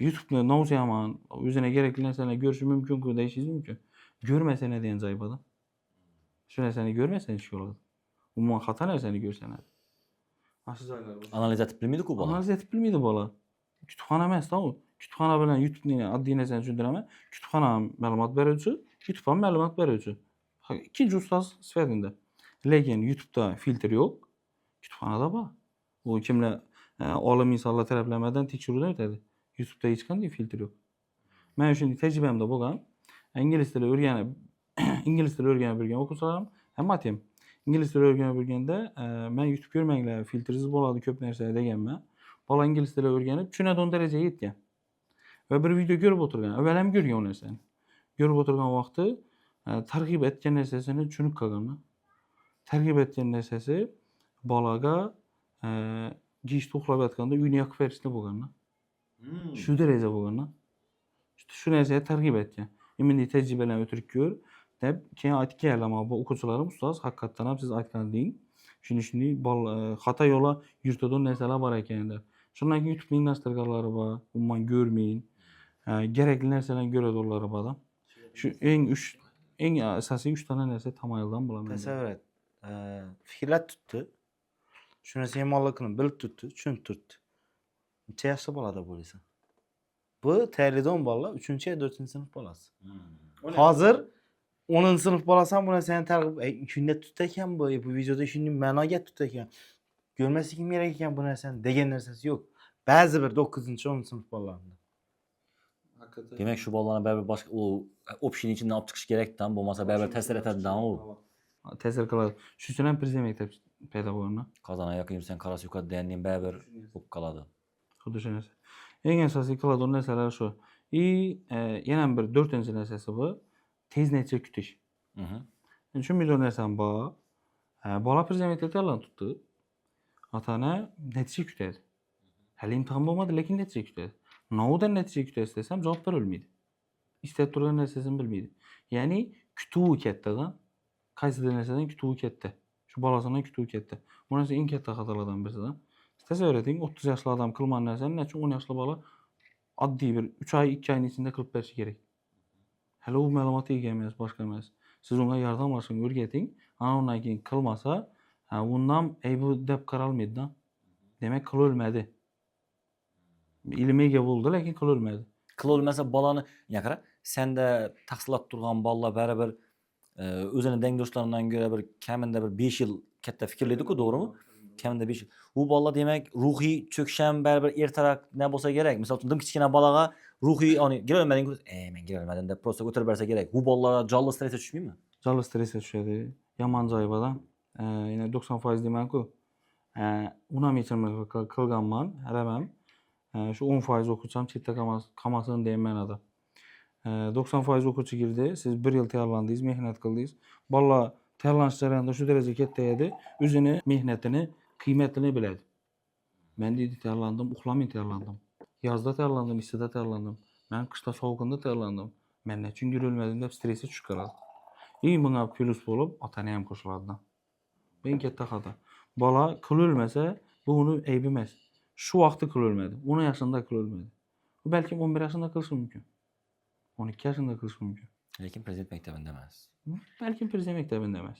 YouTube'ni novchaman, o'zine kerakli narsalarni ko'rishi mumkin-ku deyishingiz mumkin. Ko'rmasang degan joyi bor-da. Shu narsani ko'rmasang ish bo'ladi. Umuman xato narsani ko'rsanadi. Shu joylar bor. analiz etib bilmaydi-ku bola. Analiz etib bilmaydi bola. Kutubxona emas-da u. Kutubxona bilan YouTube'ning oddiy narsani tushuntiraman. Kutubxona ham ma'lumot beruvchi, YouTube ham ma'lumot beruvchi. Ikkinchi ustoz sifatida. Lekin YouTube'da filtr yo'q, kutubxonada bor. U kimlar olim insonlar taraflamadan tekshiruvdan o'tadi. YouTube'da hech qanday filtr yo'q. Men shunday tajribamda bo'lgan. Ingliz tili o'rganib, ingliz tili o'rganib yurgan o'quvchilarim, hamma ham ingliz tili o'rganib yurganda, men YouTube ko'rmanglar, filtrsiz bo'ladi ko'p narsa deganman. Bola ingliz tili o'rganib, tushunadigan darajaga yetgan. Va bir video ko'rib o'tirgan. Avval ham ko'rgan u narsani. Ko'rib o'tirgan vaqti targ'ib etgan narsasini tushunib qolganman. Targ'ib etgan narsasi bolaga gishni uxlab yotganda uyni yoqib berishda bo'lganman. Shu daraja bo'lganman. Shu narsaga targ'ib etgan. Endi tajribalarni o'tirib ko'r deb keyin aytganlar bu o'quvchilarim ustoz haqiqatdan ham siz aytganding. Shuni xato yo'lga yuritadigan narsalar bor ekan deb. Shundan keyin YouTube'ning nastirganlari bor, umuman ko'rmang. Kerakli narsalarni ko'radiganlari bor. Shu eng asosiy 3 ta narsa tamoyildan bo'laman. Tasavvur et. Fikrlar tutdi. Shuni yomonligini bilib tutdi, tushunib tutdi. Necha yoshda bo'ladi bo'lsa? Bu tayyorlagan bolalar 3-4-sinf bolasi. Hozir 10-sinf bolasi ham bu narsani targ'ib, shunday tutdi ekan bu videoda shunday ma'noga tutdi ekan. Ko'rmasligim kerak ekan bu narsani degan narsasi yo'q. Ba'zi bir 9-10-sinf bolalarda. Demak, shu bolalarni baribir boshqa u общийning ichidan olib chiqish kerakdan, bo'lmasa baribir ta'sir etadidan u. Ta'sir qiladi. Shu uchun ham prezident maktab paydo bo'lgan. Qozona yoqib yursang qarasi yuqadi degandan baribir bo'lib qoladi. Xuddi shu narsa. Eng asosiy qiladigan narsalar shu. Yana bir 4-chi narsasi bu tez natija kutish. Tushunmaydigan narsam bor. Bola prezident maktabda tayyorlanib turibdi. Ota-ona natija kutadi. Hali imtihon bo'lmadi, lekin natija kutadi. Novudan natija kutasiz desam javob bera olmaydi. Istab turgan narsasini bilmaydi. Ya'ni kutuvi kattadan, qaysidir narsadan kutuvi katta. Shu bolasidan kutuvi katta. Bu narsa eng katta xatolardan birisidan. Tasavvur eting, 30 yoshli odam qilmagan narsani nechun 10 yoshli bola oddiy bir 3 oy, 2 oyning ichida qilib berishi kerak. Hali u ma'lumotga ega emas, boshqa emas. Siz unga yordam berishni o'rgating. Ana undan keyin qilmasa, undan aybi deb qaralmaydi-da. Demak, qilolmadi. Ilmiga bo'ldi, lekin qilolmadi. Qilolmasa bolani, qara, senda tahsilot turgan bolalar baribir o'zini tengdoshlaridan ko'ra bir kamida bir 5 yil katta fikrlaydi-ku, to'g'rimi? Kamida 5 yil. Bu bolalar demak, ruhiy cho'kisham baribir ertaroq nima bo'lsa kerak. Misol uchun, kichkina bolaga ruhiy, girolmading-ku, men girolmadim deb prosta o'tirib bersa kerak. Bu bolalar jonli stressga tushmaydimi? Jonli stressga tushadi. Yomon joyi bor-da. Yana 90% deyman-ku. Unam yechim qilganman, haramam. Shu 10% o'quvchim chetda qolmasin deyman ada. 90% o'quvchi girdi, siz 1 yil tayyorlandingiz, mehnat qildingiz. Bolalar tayyorlanish jarayonida shu daraja katta edi, o'zini mehnatini, qiymatini biladi. Men deydi tayyorlandim, uxlamay tayyorlandim. Yozda tayyorlandim, isida tayyorlandim. Men qishda sovuqda tayyorlandim. Men nechun yurolmadim deb stressga tushib qoladi. Bunga plus bo'lib, ota-ona ham qo'shiladi. Bu eng katta xato. Bola qilolmasa, bu uni aybi emas. Shu vaqtda qilolmadi. 10 yoshida qilolmadi. U balki 11 yoshida qilishi mumkin. 12 yoshida qilishi mumkin. Lekin prezident maktabida emas. Balki prezident maktabida emas.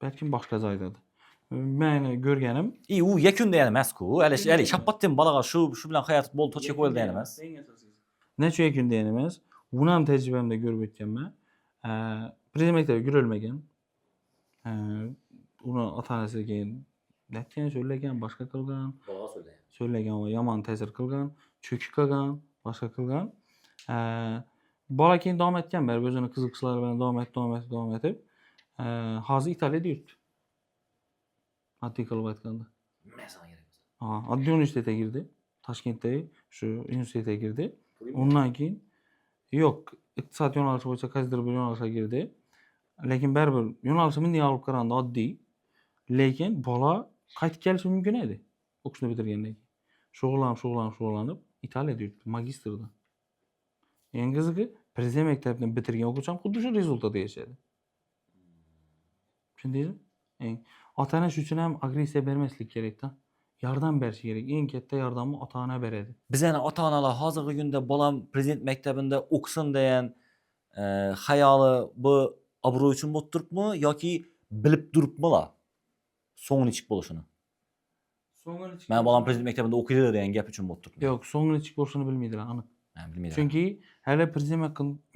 Balki boshqa joydadir. Men ko'rganim, u yakunda yana emas-ku. Hali shappatdan bolaga shu bilan hayot bo'ldi, to'chga qo'yildi yana emas. Necha yakunda yana emas. Buni ham tajribamda ko'rib o'tganman. Prezident maktabga kirolmagan. Uni ota-onasiga natgan, so'ylagan, boshqa qilgan. So'ylagan va yomon ta'sir qilgan, cho'kib qolgan, boshqa qilgan. Bola keyin davom etgan, baribir o'zini qiziqishlari bilan davom etib, hozir Italiyada yuribdi. Oddiy qilib aytganda. Oddiy universitetga girdi. Toshkentdagi shu universitetga girdi. Ondan keyin yo'q, iqtisod yo'nalishi bo'yicha qaysidir bir yo'nalishga girdi. Lekin baribir yo'nalishni bunday olib qaraganda oddiy. Lekin bola qaytib kelishi mumkin edi. O'qishni bitirgandan keyin. Shug'ullanib Italiyada yuribdi, magistrda. Eng qizig'i, prezident maktabini bitirgan o'quvchi ham xuddi shu rezultatga erishadi. Tushundingizmi? Ota-ona shu uchun ham agressiya bermaslik kerak-da. Yordam berish kerak. Eng katta yordamni ota-ona beradi. Bizani ota-onalar hozirgi kunda bolam prezident maktabida o'qisin degan xayoli bu obro' uchun bo'lib turibmi yoki bilib turibmilar? So'ngini ichib bo'lishini. Men bolam prezident maktabida o'qiydi degan gap uchun bo'lib turibmi? Yo'q, so'ngini ichib bo'lishini bilmaydilar, aniq. Ha, bilmayman. Chunki hali prezident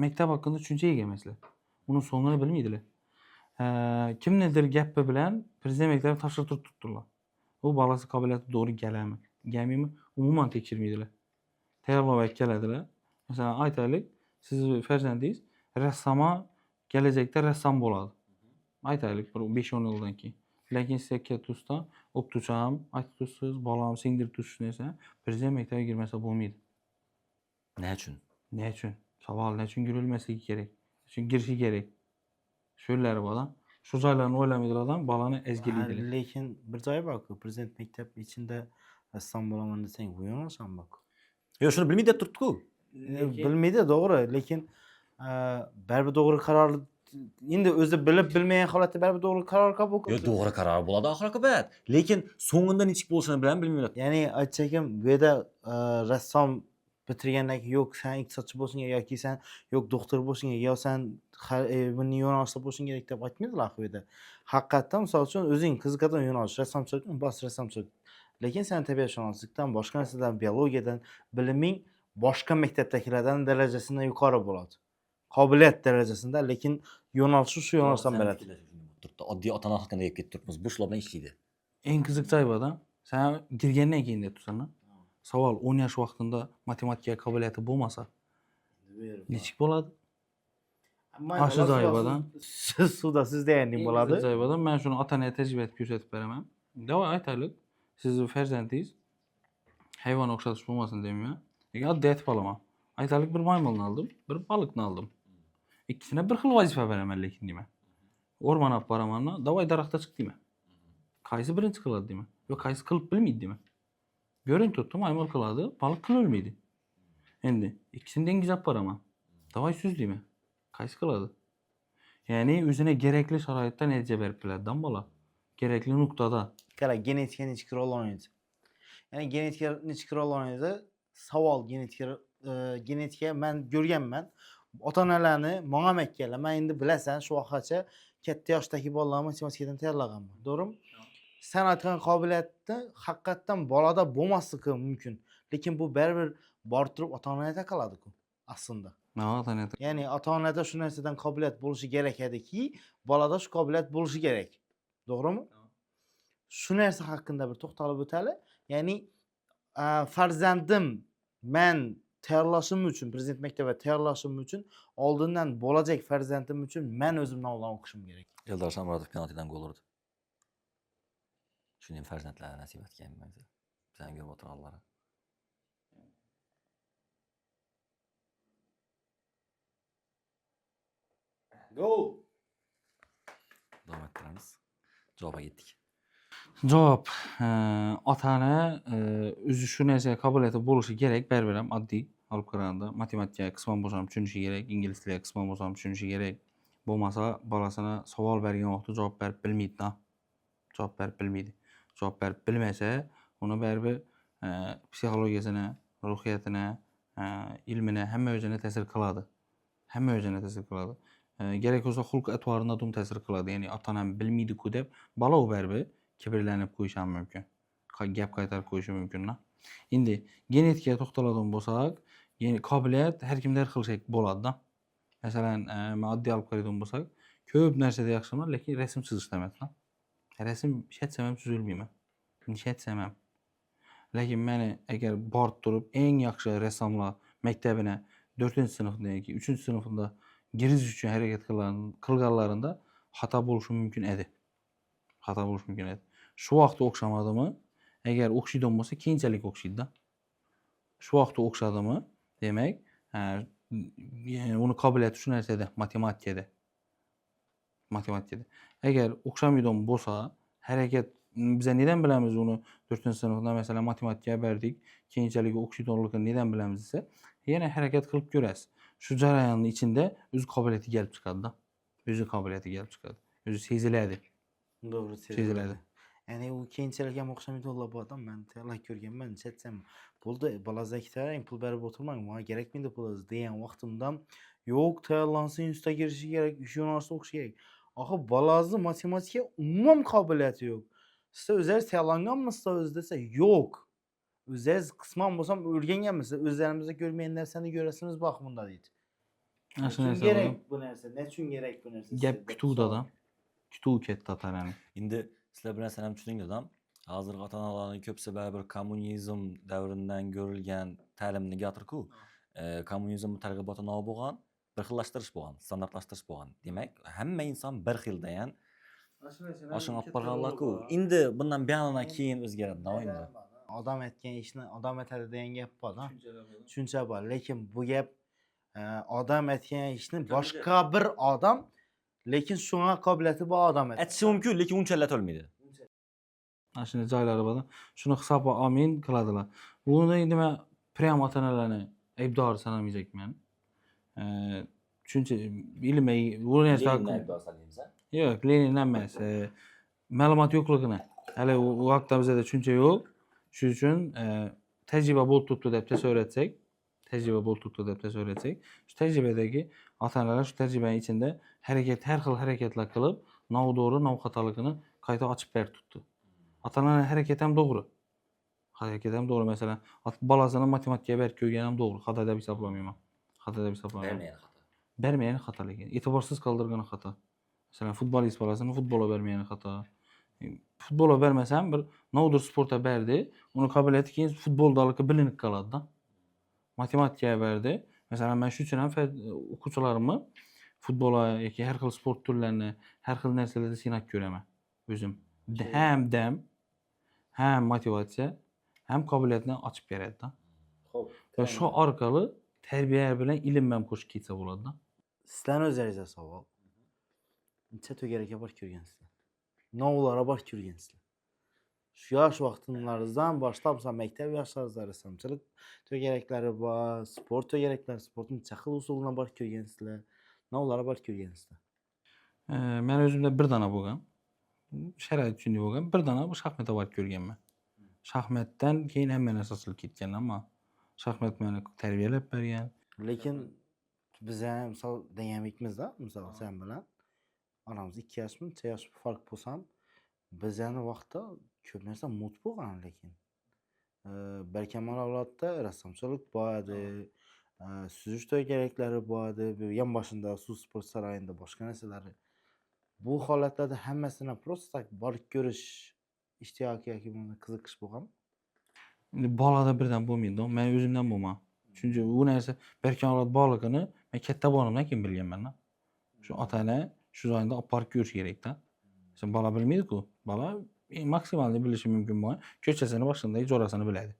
maktab haqida tushunchaga ega emaslar. Uni so'ngini bilmaydilar. Kimnidir gapi bilan prezident maktabini topshirtirib turibdilar. U bolasi qobiliyati to'g'ri kelami, kelmaymi, umuman tekshirmaydilar. Tayyorlab keladilar. Masalan, aytaylik, sizni farzandingiz rassomga kelajakda rassom bo'ladi. Aytaylik, bir 5-10 yildan keyin. Lekin siz katta usta, o'qituvchi ham aytib tursiz, bolam singdirib tursiz desa, prezident maktabiga girmasa bo'lmaydi. Nima uchun? Nima uchun? Savol nima uchun girilmasligi kerak? Chunki girishi kerak. Shu'llari bor-da. Shu joylarni o'ylamaydilar odam, bolani ezgilaydilar. Lekin bir joyi bor-ku, prezident maktabi ichida rassom bo'laman desang, bu yo'nalish ham bor. Yo'q, shuni bilmaydi deb turibdi-ku. Bilmaydi, to'g'ri, lekin baribir to'g'ri qaror endi o'zi bilib bilmagan holatda baribir to'g'ri qaror qabul Yo'q, to'g'ri qaror bo'ladi oxir-oqibat. Lekin so'ngidan ichib bo'lishini bilan bilmayman. Ya'ni aytsakim, bu yerda rassom bitirgandan keyin yo'q sen iqtisodchi bo'lsing yoki sen yo'q doktor bo'lsing yo sen bunday yo'nalishda bo'lishing kerak deb aytmaydilar bu yerda. Haqiqatdan misol uchun o'zing qiziqadigan yo'nalish rassomchilik, bas rassomchilik. Lekin sen tabiatshunoslikdan, boshqa narsadan, biologiyadan biliming boshqa maktabdagilardan darajasidan yuqori bo'ladi. Qobiliyat darajasida, lekin yo'nalishi shu yo'nalishdan beradi. Oddiy ota-ona haqida gap ketib turibmiz. Bu shular bilan ishlaydi. Eng qiziq joyi bor-da. Sen girgandan keyin deb tursan, savol 10 yosh vaqtida matematika qobiliyati bo'lmasa, nechik bo'ladi? Shu joyi bor-da. Suvda siz deganing bo'ladi. Joyi bor-da. Men shuni ota-onaga tajriba etib ko'rsatib beraman. Davay aytaylik, sizni farzandingiz hayvon o'xshatish bo'lmasin deyman. Lekin oddiy aytib qolaman. Aytaylik, bir maymunni oldim, bir baliqni oldim. Ikkisine bir xil vazifa beraman lekin deyman. O'rmon olib boraman, davay daraxtga chiq deyman. Qaysi birinchi qiladi deyman. Yo qaysi qilib bilmaydi deyman. Görün tuttum, maymun qiladi, baliq qilolmaydi. Endi ikkisini dengiz olib boraman. Davay so'z deyman. Qaysi qiladi? Ya'ni o'zine kerakli sharoitda natija berib keladidan bola. Kerakli nuqtada. Qara, genetika nechik rol o'ynaydi? Ya'ni genetika nechik rol o'ynaydi? Savol genetika men ko'rganman. Ota-onalarni menga aytganlar, men endi bilasan, shu vaqtgacha katta yoshdagi bolalarni matematikadan tayyorlaganman. To'g'rimi? Sen aytgan qobiliyatni haqiqatdan bolada bo'lmasligi mumkin. Lekin bu baribir borib turib ota-onaga qoladi-ku aslında. Ota-onada. Ya'ni ota-onada shu narsadan qobiliyat bo'lishi kerak ediki, bolada shu qobiliyat bo'lishi kerak. To'g'rimi? Shu narsa haqida bir to'xtalib o'taylik. Ya'ni farzandim men tayyorlashim uchun, prezident maktabiga tayyorlashim uchun oldindan bo'lajak farzandim uchun men o'zimdan oldin o'qishim kerak. Eldor Shomurodov penaltidan gol urdi. Shuning farzandlarga nasib etganman. Bizani ko'rib o'tirganlar. Go! Davom ettiramiz. Javobga yetdik. Javob, ota-ona o'zi shu narsaga qobiliyati bo'lishi kerak, baribir ham oddiy olib qaraganda matematika qisman bo'lsa ham tushunishi kerak, ingliz tili qisman bo'lsa ham tushunishi kerak. Bo'lmasa bolasini savol bergan vaqtda javob berib bilmaydi-da. Javob berib bilmaydi. Javob berib bilmasa, uni baribir psixologiyasini, ruhiyatini, ilmini hamma o'zini ta'sir qiladi. Hamma o'zini ta'sir qiladi. Gerek bo'lsa xulq atvorina ham ta'sir qiladi. Ya'ni ota-onam bilmaydi-ku deb bola u baribir kibrlanib qo'yishi ham mumkin. Gap qaytarib qo'yishi mumkin-da. Endi genetikaga to'xtaladigan bo'lsak, ya'ni qobiliyat har kimda har xil bo'ladi-da. Masalan, men oddiy olib qaraydigan bo'lsak, ko'p narsada yaxshiman, lekin rasm chizishda emasman. Rasm ishlatsam ham chizolmayman. Ishlatsam ham. Lekin meni agar borib turib eng yaxshi rassomlar maktabini 4-sinfdan yoki 3-sinfda girish uchun harakat qilganlarida xato bo'lishi mumkin edi. Xato bo'lishi mumkin edi. Shu vaqtda o'xshamadimi? Agar o'xshaydigan bo'lsa, keyinchalik o'xshaydi-da. Shu vaqtda o'xshadimi? Demek, yani onu qabiliyyəti şu nərsədə, matematikada. Matematikada. Əgər oxşamaydan bolsa, hərəkət bizə nədən biləmiz onu 4-cü sinifdə məsələn matematikaya bərdik, keyinçəlik oxşaydonluğu nədən biləmizsə, yenə hərəkət qılıb görəsiz. Şu cərəyanın içində öz qabiliyyəti gəlib çıxadı da. Özü qabiliyyəti gəlib çıxadı. Özü sezilədi. Doğru Sezilədi. Yani o keyinçəlik hem oxşamaydı ola bu adam mən təyərlə görgən mən çətsəm buldu balazaki tərəyin pul bərib oturmaq bana gerekmiydi pul deyən vaxtımda yok təyərlansın üstə girişi gerek jurnalist oxşayaq. Axı balazlı matematikə umum qabiliyyəti yox. Sizə özəl təyərlanğanmısınızsa özdəsə yox. Özəl qısman bolsam öyrənmənsə özlərimizdə görməyən nərsəni görəsiniz baxımında deyir. Aslında Üçün gerek bu нәрsə? Nə üçün gerek bu нәрsə? Gəp kütüğdə da. Kütüğü ketdi atarəni. İndi sizlər bir nərsəni düşünün adam. Hazırki ata-analarning ko'psi baribir kommunizm davrindən görülgən təlimni gapirku. Kommunizm targ'iboti nima bo'lgan? Bir xillashtirish bo'lgan, standartlashtirish bo'lgan. Demak, hamma inson bir xil degan oshun olib borganlar-ku. Endi bundan buyog'idan keyin o'zgaradi doimda. Adam etgan ishni odam etadi degan gap bor da. Tushuncha bor, lekin bu gap odam etgan ishni boshqa bir odam lekin shunga qobiliyati bor odam etadi. Aytishi mumkin, lekin unchalik olmaydi. Aslında joylari bor. Shuni hisobga olmay qiladilar. Bunda endi men prям ota-onalarni aybdor sanamayapman. Chunki bilmay, bu narsa yo'q, Lenin emas. Ma'lumot yo'qligini. Hali u vaqtda bizda tushuncha yo'q. Shuning uchun tajriba bo'lib turibdi deb tasavvur tajriba bo'lib turibdi deb tasavvur shu tajribadagi ota-onalar shu tajribaning ichida har xil harakatlar qilib, noto'g'ri, noxatoligini qayta ochib berib turibdi. Ota-onalar harakati ham to'g'ri. Harakati ham to'g'ri. Masalan, bolasini matematikaga berib qo'ygan ham to'g'ri. Xato deb hisoblamayman. Xato deb hisoblamayman. Berməyəni xato lekin. E'tiborsiz qaldırğanı xato. Masalan, futbolist bolasini futbola berməyəni xato. Futbola verməsəm bir nodir sporta berdi. Onun qabiliyyəti keyin futboldalıqı bilinib qaladı da. Matematikaya verdi. Mesela ben şu üçün oxucularımı futbola, yoki hər xil sport türlərini, hər xil nərsələrdə sinab görəmə özüm. Həm dəm, həm motivasiya, həm qabiliyyətini açıb verədi da. Və şu arqalı tərbiyə bilən ilim mənim qoşu keçə oladı da. Sizlərin özlərinizə savol. Neçə tögərəkə baş görgənsizlər? Nə olara baş görgənsizlər? Şu yaş vaxtınlarınızdan başlamsa məktəb yaşlarınızda rəssamçılıq tögərəkləri var, sport tögərəkləri, sportun neçə xil usuluna baş görgənsizlər? Nə olara baş görgənsizlər? Mən özümdə bir dana bolğan. Şərait üçün bolğan. Bir dana bu şahmatə baş görgənmə. Şahmatdan keyin həmmən əsaslı ketgən amma şahmat məni tərbiyələb bərgən. Lekin bizə misal deyəmikmiz də, misal sən bilən aramızda 2 yaş mı, 3 yaş fark bolsam bizəni vaxtda köp нәрsə mut bolğan lekin. Bərkəmal avladda rəssamçılıq vardı, süzüş tögərəkləri vardı, yan başında su spor sarayında başqa nəsələri. Bu halətlərdə həmməsinə prosta barıb görüş iştiyakı yoki qiziqish bolğan. İndi balada birdən bolmaydı. Mən özümdən bolma. Çünki bu nəsə bərkəmal avlad balığını mən kətdə bolanımdan kim bilgən mən. Şu ata-ana şu zayında aparıb görüş gerək də. Sən bala bilməydi ki, bala maksimalda bilişi mümkün olan köçəsinin başında heç orasını bilədi.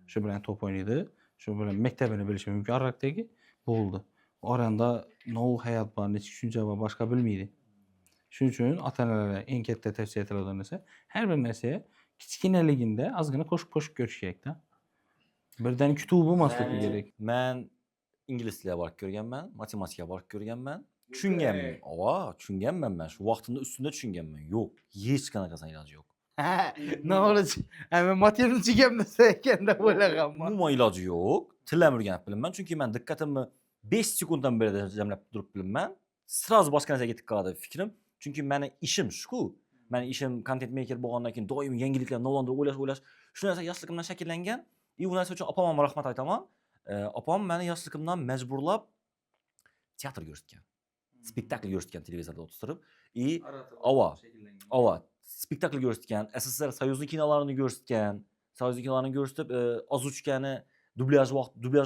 Şu bilən top oynaydı, şu bilən məktəbini bilişi mümkün araqdakı bu oldu. O aranda nə həyat var, neçə düşüncə var, başqa bilməydi. Şunun üçün ata-analara ən katta tövsiyə edirəm nəsə, hər bir nəsəyə kiçkinəligində azğına qoşub görüş gerək də. Birdən kütübü maslıqı gerək. Mən ingilis dili barıb görgənmən, matematikaya barıb görgənmən. Düşüngənmən. Düşüngənmən mən. Şu vaxtında üstündə düşüngənmən. Yox, heç qanaqasan ilacı yox. Nə olacaq? Həmin matematik gəlməsəkən də bo'lağam. Umuma ilacı yox. Tiləm öyrənib bilim mən. Çünki mən diqqətimi 5 sekunddan belə də cəmləb durub bilim mən. Sraz başqa nəsə getib qaladı fikrim. Çünki mənim işim şu. Mənim işim content maker bolğandan keyin doim yeniliklər, nolandır, oylaş. Şu nəsə yaşlığımdan şəkilləngan. Bu nəsə üçün apamama rəhmət aytaman. Apam məni yaşlığımdan məcburlab teatr göstərgan. Spektakl göstərgan televizorda oturub. Ava spektakl göstərgan, SSR Soyuzlu kinolarını göstərgan. Soyuzlu kinolarını göstərib azuçkanı dublyaj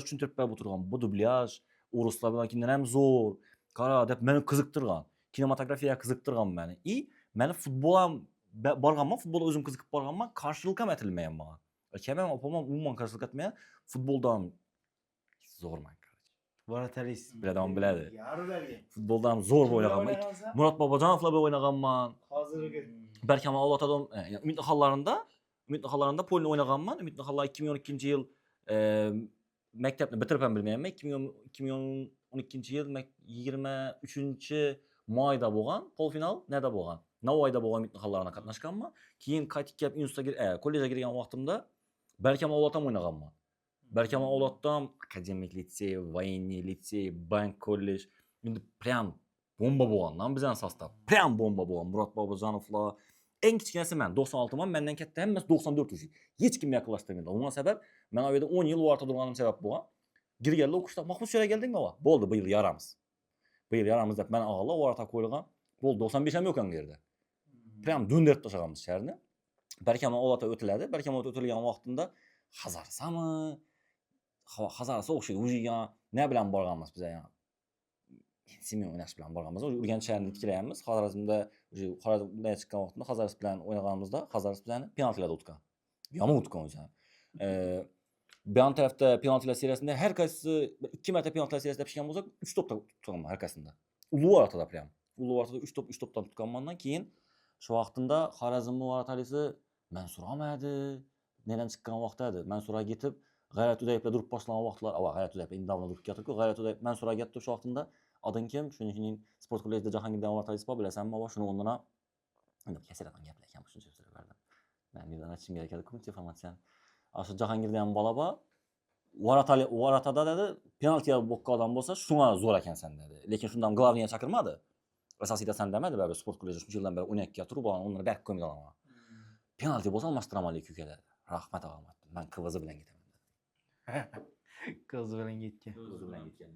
üçün tərəfə oturğan. Bu dublyaj Ruslar bilan həm zor, qara deb məni qızıqdırğan. Kinematografiyaya qızıqdırğan məni. Məni futbola barğanman, futbola özüm qızıqıb barğanman, qarşılıq etilməyən mənə. Kəməm apamam umumən qarşılıq etməyən futboldan Zo'rman. Varatalist. Biladan biladi. Yarı bergen. Futboldan zo'r o'ynaganman. Murat Bobojonovlar bilan o'ynaganman. Hozirgi. Berkam Avlatadon Ümit Nihallarında Polni o'ynaganman. Ümit Nihallar 2012-yil maktabni bitirib ham bilmayman. 2012-yil 23-mayda bo'lgan polfinal nada bo'lgan. Navoiyda bo'lgan Ümit Nihallarına qatnashganman. Keyin qaytib kelib institutga kollejga kirgan vaqtimda Berkam Avlatdan o'ynaganman. Berkam Avlatdan akademik litsey, военный litsey, bank kollej. Endi prям bomba bo'lgandan bizning sostav. Prям bomba bo'lgan. Murat Bobojonovlar eng kichkinasi men 96 man, mendan katta hammasi 94 yoshli. Hech kim yaqinlashtirmaydi. Bunga sabab men o yerda 10 yil o'rta turganim sabab bo'lgan. Girganlar o'qishda Mahmud Sho'ra keldingmi va? Bo'ldi, bu yil yaramiz. Bu yil yaramiz deb men og'ala o'rta qo'yilgan. Bo'ldi, 95 ham yo'q ham bu yerda. Prям dundirib tashlaganmiz shaharni. Berkam Avlatda o'tiladi. Berkam Avlatda o'tilgan vaqtimda Hazarsami? Hazarasi o'xshaydi. Ujiga ne bilan borganmiz biz yani. Simi o'ynash bilan borganmiz. Urganch shaharni tiklayapmiz. Xorazmda Xorazmdan chiqqan vaqtda Hazaras bilan o'ynaganimizda Hazaras bilan penaltilarda o'tgan. Yomon o'tgan o'zi. Bu tarafda penaltilar seriyasida har qaysi 2 marta penaltilar seriyasida pishgan bo'lsak, 3 topda tutganman har qaysisida. Ulug' ortada prям. Ulug' ortada 3 topdan tutganmandan keyin shu vaqtimda Xorazmning varatalisi men so'ramadi. Nedan chiqqan vaqtda edi. Men so'rab ketib G'ayrat Udayevda turib boshlagan vaqtlar, G'ayrat Udayev indamda turib ketdi-ku. G'ayrat Udayev men so'rab ketdi shu vaqtimda. Adın kim? Shuningdek sport kollejida Jahongir Varatalisi bor, bilasanmi? Va shuni o'rnina endi kasiradan gaplaykan shuncha so'zlar berdim. Men birdan aytishim kerak edi, ko'p informatsiya. Shu Jahongirda ham bola bor. Varatada dedi, penaltiga bo'lgan odam bo'lsa, shunga zo'r ekansan dedi. Lekin shundan glavniya chaqirmadi. Asosiyda sen demadi, baribir sport kollejida shuncha yildan beri 12 ga turib, ularni berk qo'ymaydi olaman. Penalti bo'lsa almashtiraman lekin uka dedi. Rahmat og'am. Men QVZ bilan ketaman dedi. Qiz bilan ketgan. QVZ bilan ketgan.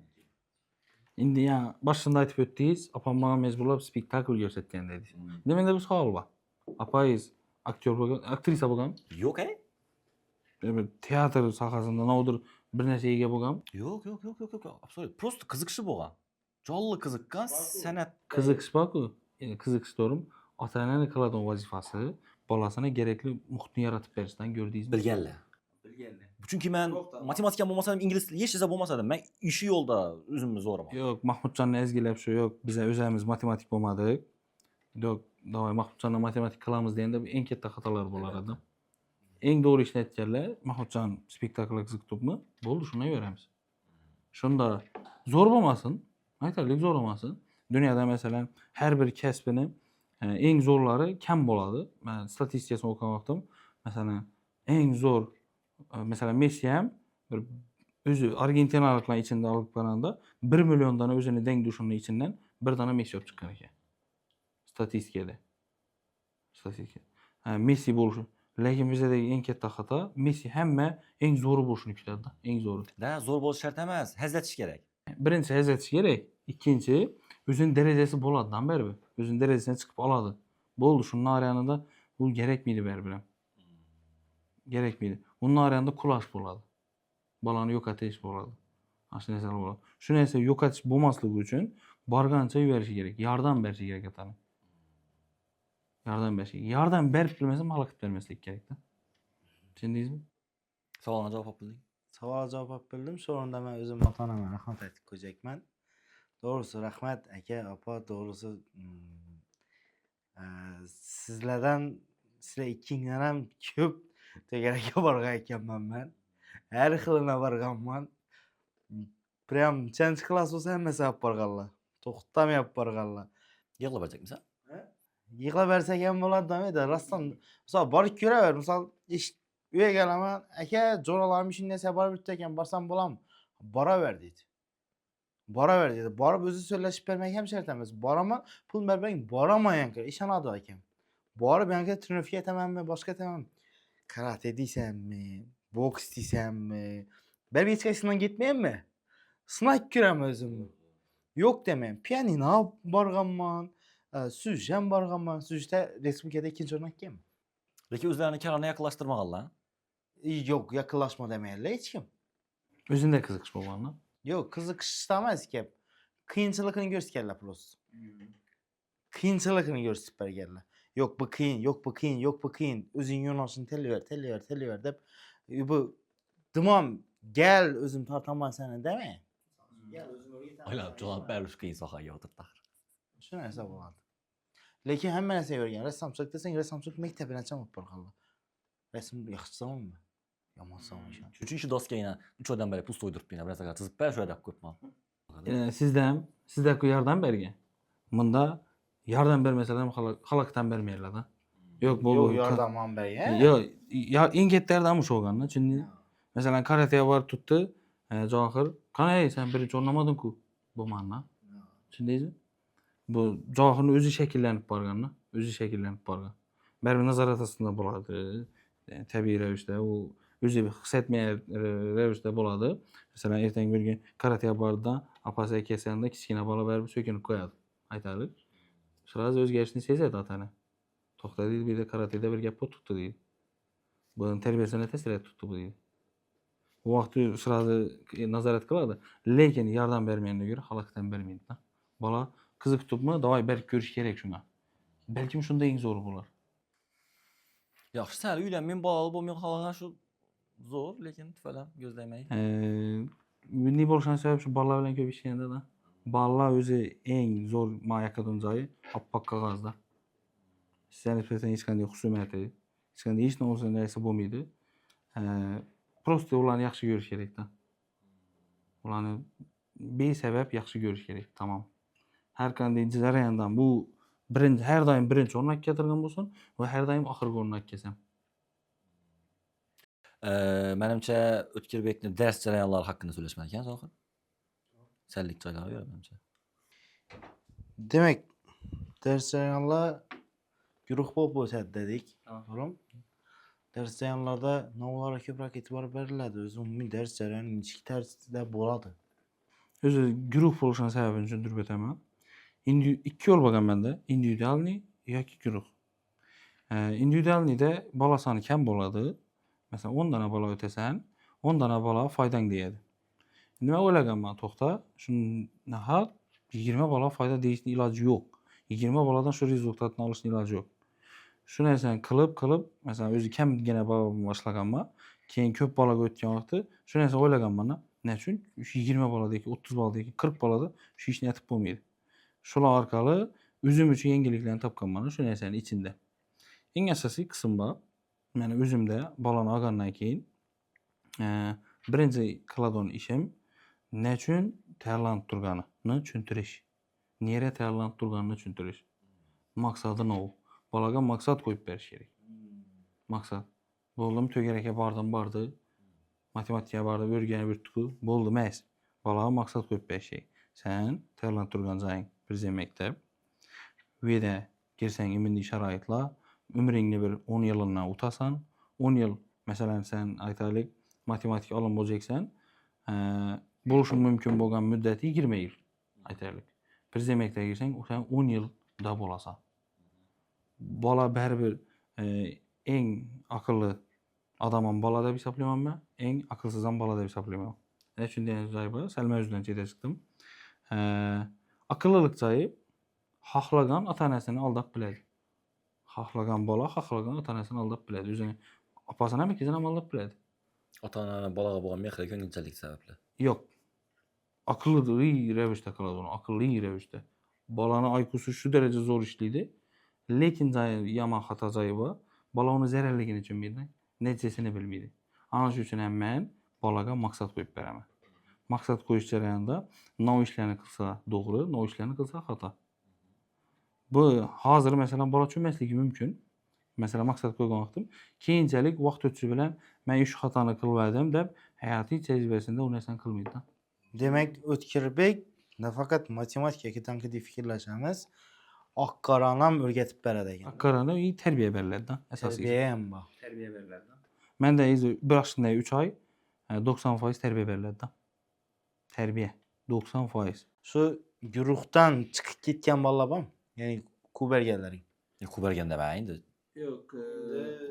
Endi ya boshida aytib o'tdingiz, opam menga mezbonlab spektakl ko'rsatgan dedingiz. Endi menda bir savol bor. Apayingiz aktyor bo'lgan, aktrisa bo'lgan? Yo'q, Teatr sohasida navodir bir narsaga ega bo'lgan? Yo'q. Absolut. Просто qiziqishi bo'lgan. Jonli qiziqqan san'at Qiziqish bor-ku. Endi qiziqish to'g'rim. Ota-onaning qiladigan vazifasi bolasini kerakli muhitni yaratib berishdan ko'rdingizmi? bilganlar. Chunki men matematika bo'lmasa ham ingliz tili hech narsa bo'lmasa ham men ishi yo'lda o'zimni zo'raman. Yo'q, Mahmudjonning ezgilab shu yo'q, biz o'zimiz matematik bo'lmadik. Yo'q, davay Mahmudjondan matematik qilamiz deganda eng katta xatolar bo'lar edi. Eng to'g'ri ishni aytganlar, Mahmudjon spektaklga qiziqibmi? Bo'ldi, shunday beramiz. Shunda zo'r bo'lmasin, aytaylik zo'r bo'lmasin. Dunyoda masalan har bir kasbini eng zo'rlari kam bo'ladi. Men statistikasini o'qigan vaqtim, masalan, eng zo'r masalan Messi ham bir o'zi argentinaliklar ichida olib qaraganda 1 milliondan o'zini deng dushunning ichidan bir dona Messi olib chiqqan ekan. Statistikada. Messi bo'lishi. Lekin bizdagi eng katta xato Messi hamma eng zo'ri bo'lishini kutadi, eng zo'ri. Da, zo'r bo'lish shart emas, hazlatish kerak. Birinchi hazlatish kerak, ikkinchi o'zining darajasi bo'ladidan baribir. O'zining darajasidan chiqib oladi. Bo'ldi, shundan aranida bu kerakmaydi baribir. Kerakmaydi. Undan aranida kulash bo'ladi. Bolani yo'qotish bo'ladi. Shu narsalar bo'ladi. Shu narsa yo'qotish bo'lmasligi uchun borgancha yuborish kerak, yordam berish kerak atani. Yordam berish. Yordam berib bilmasa, xalaqit bermaslik kerak-da. Tushundingizmi? Savolga javob bilding. Savolga javob bildim. Shu o'rinda men o'zim ota-onamga rahmat aytib qo'yacakman. To'g'risi rahmat aka, opa, to'g'risi sizlar ikkinglar ham ko'p tegaraga borgan ekanman men. Har xilini borganman. Prям chanchi klass bo'lsa hammasi olib borganlar. To'xtamay olib borganlar. Yig'lab berjakmisan? Yig'lab bersak ham bo'ladi demeydi. Rostdan misol borib ko'raver. Misol uyga kelaman, aka, jo'ralarimiz shunday narsa borib o'tdi ekan, borsam bo'ladimi? Boraver deydi. Boraver deydi. Borib o'zi so'zlashib bermak ham shart emas. Boraman, pul bermang, boraman yanka. Ishonadi ekan. Borib yanka trenirga ketamanmi, boshqa ketamanmi? Karate deysanmi, boks deysanmi? Berib hech qaysidan ketmayapmi? Sinab ko'raman o'zimni. Yo'q demayman. Pianino borganman. Suj ham borganman. Sujda respublikada 2-o'rin ekanman. Lekin o'zlarini karona yaqinlashtirmaganlar. Yo'q, yaqinlashma demaylar hech kim. O'zingda qiziqish bo'lganmi? Yo'q, qiziqishda emas gap. Qiyinchilikni ko'rsatganlar prosta. Qiyinchilikni ko'rsatib berganlar. Yo'q, bu qiyin, yo'q, bu qiyin, yo'q, bu qiyin. O'zing yo'nalishini telaver deb bu dimom gel özüm tartaman seni deme. Gel özüm öyle Ayla cevap beruşka insaha yatırtlar. Şu narsa bo'ladi. Lekin hamma narsa o'rgan. Rassomchilik desang, rassomchilik maktabini ochamiz barqalla. Rasm yaxshisanmi? Yomonsanmi? Üçüncü doskayına 3 aydan beri pus toydurp bina biraz aga çizip ben şöyle dap koyma. Sizde yardım bergen. Bunda yardım bermeseler halaktan bermeyirler da. Yok bu. Yo'q, yordamman bergan. Yo, ya eng katta yordami shu bo'lganda. Chunki masalan karatega borib tutdi, Johir, "Qanay, sen birinchi o'rnamading-ku." Bo'lmanda. Tushundingizmi? Bu Johirning o'zi shakllanib borganda, o'zi shakllanib borgan. Baribir nazorat ostida bo'ladi. Tabiiy ravishda u o'zi his etmagan ravishda bo'ladi. Masalan, ertangi bir kun karatega bordi, apasiga kelsanda kichkina bola baribir so'kinib qo'yadi. Aytaylik. Sразу o'zgarishni sezadi ota-ona. To'xta deydi, bir de karateda bir gap tutdi deydi. Bunun terbiyasini ta'sir tutdi bu deydi. Bu vaqtda sразу nazorat qiladi, lekin yordam bermaydiga ko'ra xalaqdan bermaydi. Bola qiziqib turibmi, davay berib ko'rish kerak shunga. Balkim shunda eng zo'r bo'lar. Yaxşı sen uylanmayın balalı bo'lmagan xalaqan şu zor lekin falan gözlemey. Bunday bo'lishining sababi shu bolalar bilan ko'p ishganda da. Bolalar o'zi eng zo'r ma'yakadon joyi oppoq qog'ozda. Sizlar nisbatan hech qanday xusumiyati, hech qanday hech narsa bo'lmaydi. Prosta ularni yaxshi ko'rish kerakda. Ularni besabab yaxshi ko'rish kerak, tamom. Har qanday jarayondan bu har doim birinchi o'rnak keltirgan bo'lsin va har doim oxirgi o'rnak kelsam. Menimcha O'tkirbekning ders jarayonlari haqida so'rashman ekan Zohir. Senlik joylari yo'q menimcha. Demak, ders jarayonlar guruh bo'lib o'tadi dedik. To'g'rimi? Ders jarayonlarda nomlarga ko'proq e'tibor beriladi. O'zi umumiy ders jarayoni nechta tarzda bo'ladi? O'zi guruh bo'lishining sababini tushuntirib o'taman. Ikki yo'l bo'lgan menda, individualniy yoki guruh. Individualniyda bola soni kam bo'ladi. Masalan, 10 dona bola o'tasan, 10 dona bola foydang deyadi. Nima o'ylaganman, to'xta, shunaqat 20 bola foyda deyishning iloji yo'q. 20 boladan shu rezultatni olishning iloji yo'q. Shu narsani qilib, masalan, o'zi kamgina bola boshlaganman, keyin ko'p bolaga o'tgan vaqtda shu narsani o'ylaganman. Nima uchun? 20 boladagi, 30 boladagi, 40 bolada shu ishni aytib bo'lmaydi. Shular orqali o'zim uchun yangiliklarni topganman shu narsaning ichida. Eng asosiy qism bor. Meni o'zimda bolani olgandan keyin birinchi qiladigan ishim nechun tayyorlanib turganini tushuntirish. Nega tayyorlanib turganini tushuntirish. Maqsadi nima? Bolaga maqsad qo'yib berish kerak. Maqsad. Bo'ldim, to'garakka bordi. Matematikaga bordi, o'rganib o'tdi-ku, bo'ldi emas. Bolaga maqsad qo'yib berish kerak. Sen tayyorlanib turgan joying Prezident maktab. Bu yerda kirsang milliy sharoitlar, umringni bir 10 yildan o'tasan. 10 yil, masalan, sen aytaylik, matematika olim bo'ljaksan, bo'lishi mumkin bo'lgan muddati 20 yil. Aytaylik. Prezident maktabga kirsang, sen 10 yilda bo'lasan. Bola baribir eng aqlli odam ham bola deb hisoblayman, eng aqlsiz ham bola deb hisoblayman. Shunday joy bor, salma o'zidan chetga chiqdim. Aqllilik joyi xohlagan ota-onasini aldab biladi. Xohlagan bola, xohlagan ota-onasini aldab biladi. O'zini opasini ham ikisini ham aldab biladi. Ota-ona bolaga bo'lgan mehr ko'ngilchalik sababli. Yo'q. Aqlli ravishda qiladi uni, aqlli ravishda. Bolani IQ'si shu daraja zo'r ishlaydi, lekin yomon xato joyi bor. Bola uni zararligini tushunmaydi, natijasini bilmaydi. Ana shu uchun ham men bolaga maqsad qo'yib beraman. Maqsad qo'yish jarayonida nov ishlarni qilsa to'g'ri, nov ishlarni qilsa xato. Bu hozir masalan bola tushunmasligi mumkin. Masalan, maqsad qo'ygan vaqtim, keyinchalik vaqt o'tishi bilan men shu xatoni qilmadim deb hayotiy tajribasida u narsani qilmaydi. Demak, O'tkirbek nafaqat matematikaga tanqidiy fikrlashamiz, oq-qorani ham o'rgatib beradi ekan. Oq-qorani tarbiya beriladi, asosiy. Tarbiya ham bor. Tarbiya beriladi. Menda bir yoshimda 3 oy 90% tarbiya beriladi. Tarbiya 90%. Shu guruhdan chiqib ketgan bolalar bormi? Ya'ni kuberganlaring. Kubergen demeyin. Yo'q.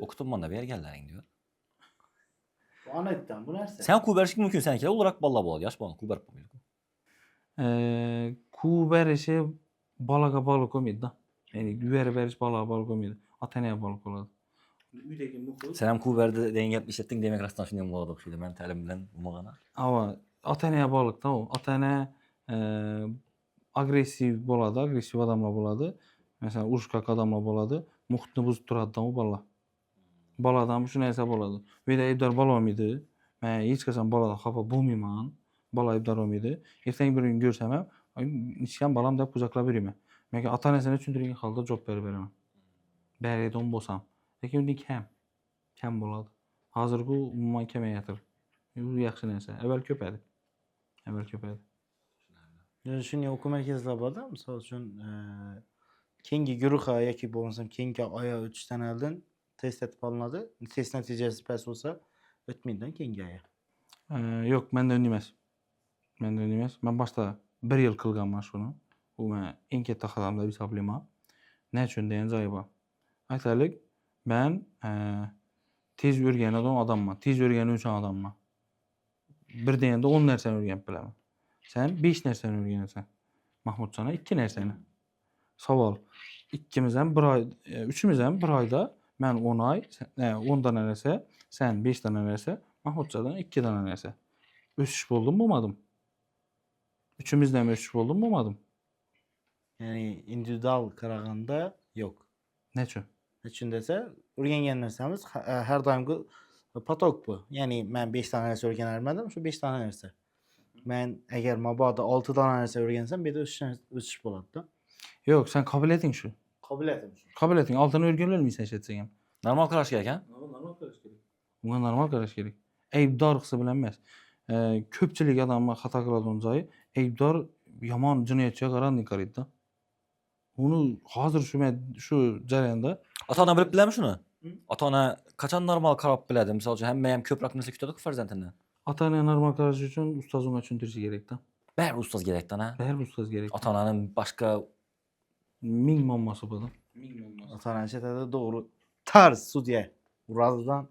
Okutunmanda bergenlerin diyor. Anaytdan bu narsa. Sen kuberşik mümkün seninkiler olarak balla bo'ladi. Yosh bolani kuberib bo'lmaydi. Kuber ishi bolaga bog'liq bo'lmaydi. Ya'ni yuvarib berish bolaga bog'liq bo'lmaydi. Ota-onaga bog'liq bo'ladi. Uydagi muhit. Sen hem kuverdi deyin gap işlettin demek rastdan şunday bo'ladi o'xshaydi. Men ta'lim bilan bo'lmagani. Ava ota-onaga bog'liq da u. Ota-ona agressiv bo'ladi, agressiv odamlar bo'ladi. Masalan, urushqoq odamlar bo'ladi. Muhitni buzib turadi u bolalar. Boladan shu narsa bo'ladi. Bu yerda aybdor bola olmaydi. Men hech qachon boladan xafa bo'lmayman. Bola aybdor olmaydi. Ertangi bir kun ko'rsam ham, "Ichgan bolam" deb quchoqlab beraman. Menga ota-onasini tushuntirgan holda javob berib beraman. Baridan bo'lsam. Lekin unda kam bo'ladi. Hozirgi umuman kamayatir. Bu yaxshi narsa. Avval ko'p edi. Yani shunday o'quv markazlari borda, misol uchun keyingi guruhga yoki bo'lmasam keyingi oyga o'tishdan oldin test etib olinadi. Test natijasi past bo'lsa, o'tmaydi keyingi oyga. Yo'q, menda unday emas. Men boshda 1 yil qilganman shuni. Bu men eng katta xatom deb hisoblayman. Nechun degan joyi bor. Aytaylik, men tez o'rganadigan odamman. Tez o'rganuvchi odamman. Bir deganda 10 narsani o'rganib bilaman. Sen 5 narsani o'rganasan. Mahmudjon 2 narsani. Savol. Ikkimiz ham 1 oy, uchimiz ham 1 oyda men 10 oy, 10 dana narsa, sen 5 dana narsa, Mahmudjondan 2 dana narsa. O'sish bo'ldimi, bo'lmadim? Uchimizda ham o'sish bo'ldimi, bo'lmadim? Ya'ni individual qaraganda yo'q. Nechun? Nechun desa, o'rgangan narsamiz har doimgi potok bu. Ya'ni men 5 dona narsa o'rganardim, shu 5 dona narsa. Men agar mabodo 6 dona narsa o'rgansam, bu yerda o'sish bo'ladi-da. Yo'q, sen qobiliyating shu. Qobiliyatim shu. Qobiliyating oltini o'rganolmaysan ishlatsang ham. Normal qarash kerak ekan. Unga normal qarash kerak. Aybdor qilsa bilan emas. Ko'pchilik odamlar xato qiladigan joyi aybdor yomon jinoyatchiga qarab qaraydi-da. Uni hozir shu jarayonda Ota-ona bilib biladimi shuni? Ota-ona qachon normal qarab biladi? Misol uchun hamma ham ko'proq narsa kutadi-ku farzandidan. ota-ona normal qarash uchun ustoz unga tushuntirishi kerak-da. Baribir ustoz kerak-da, ana. Baribir ustoz kerak. Ota-onaning boshqa Ming muammosi bor. Ota-ona aytadi, to'g'ri. Tarz sudya. Uradidan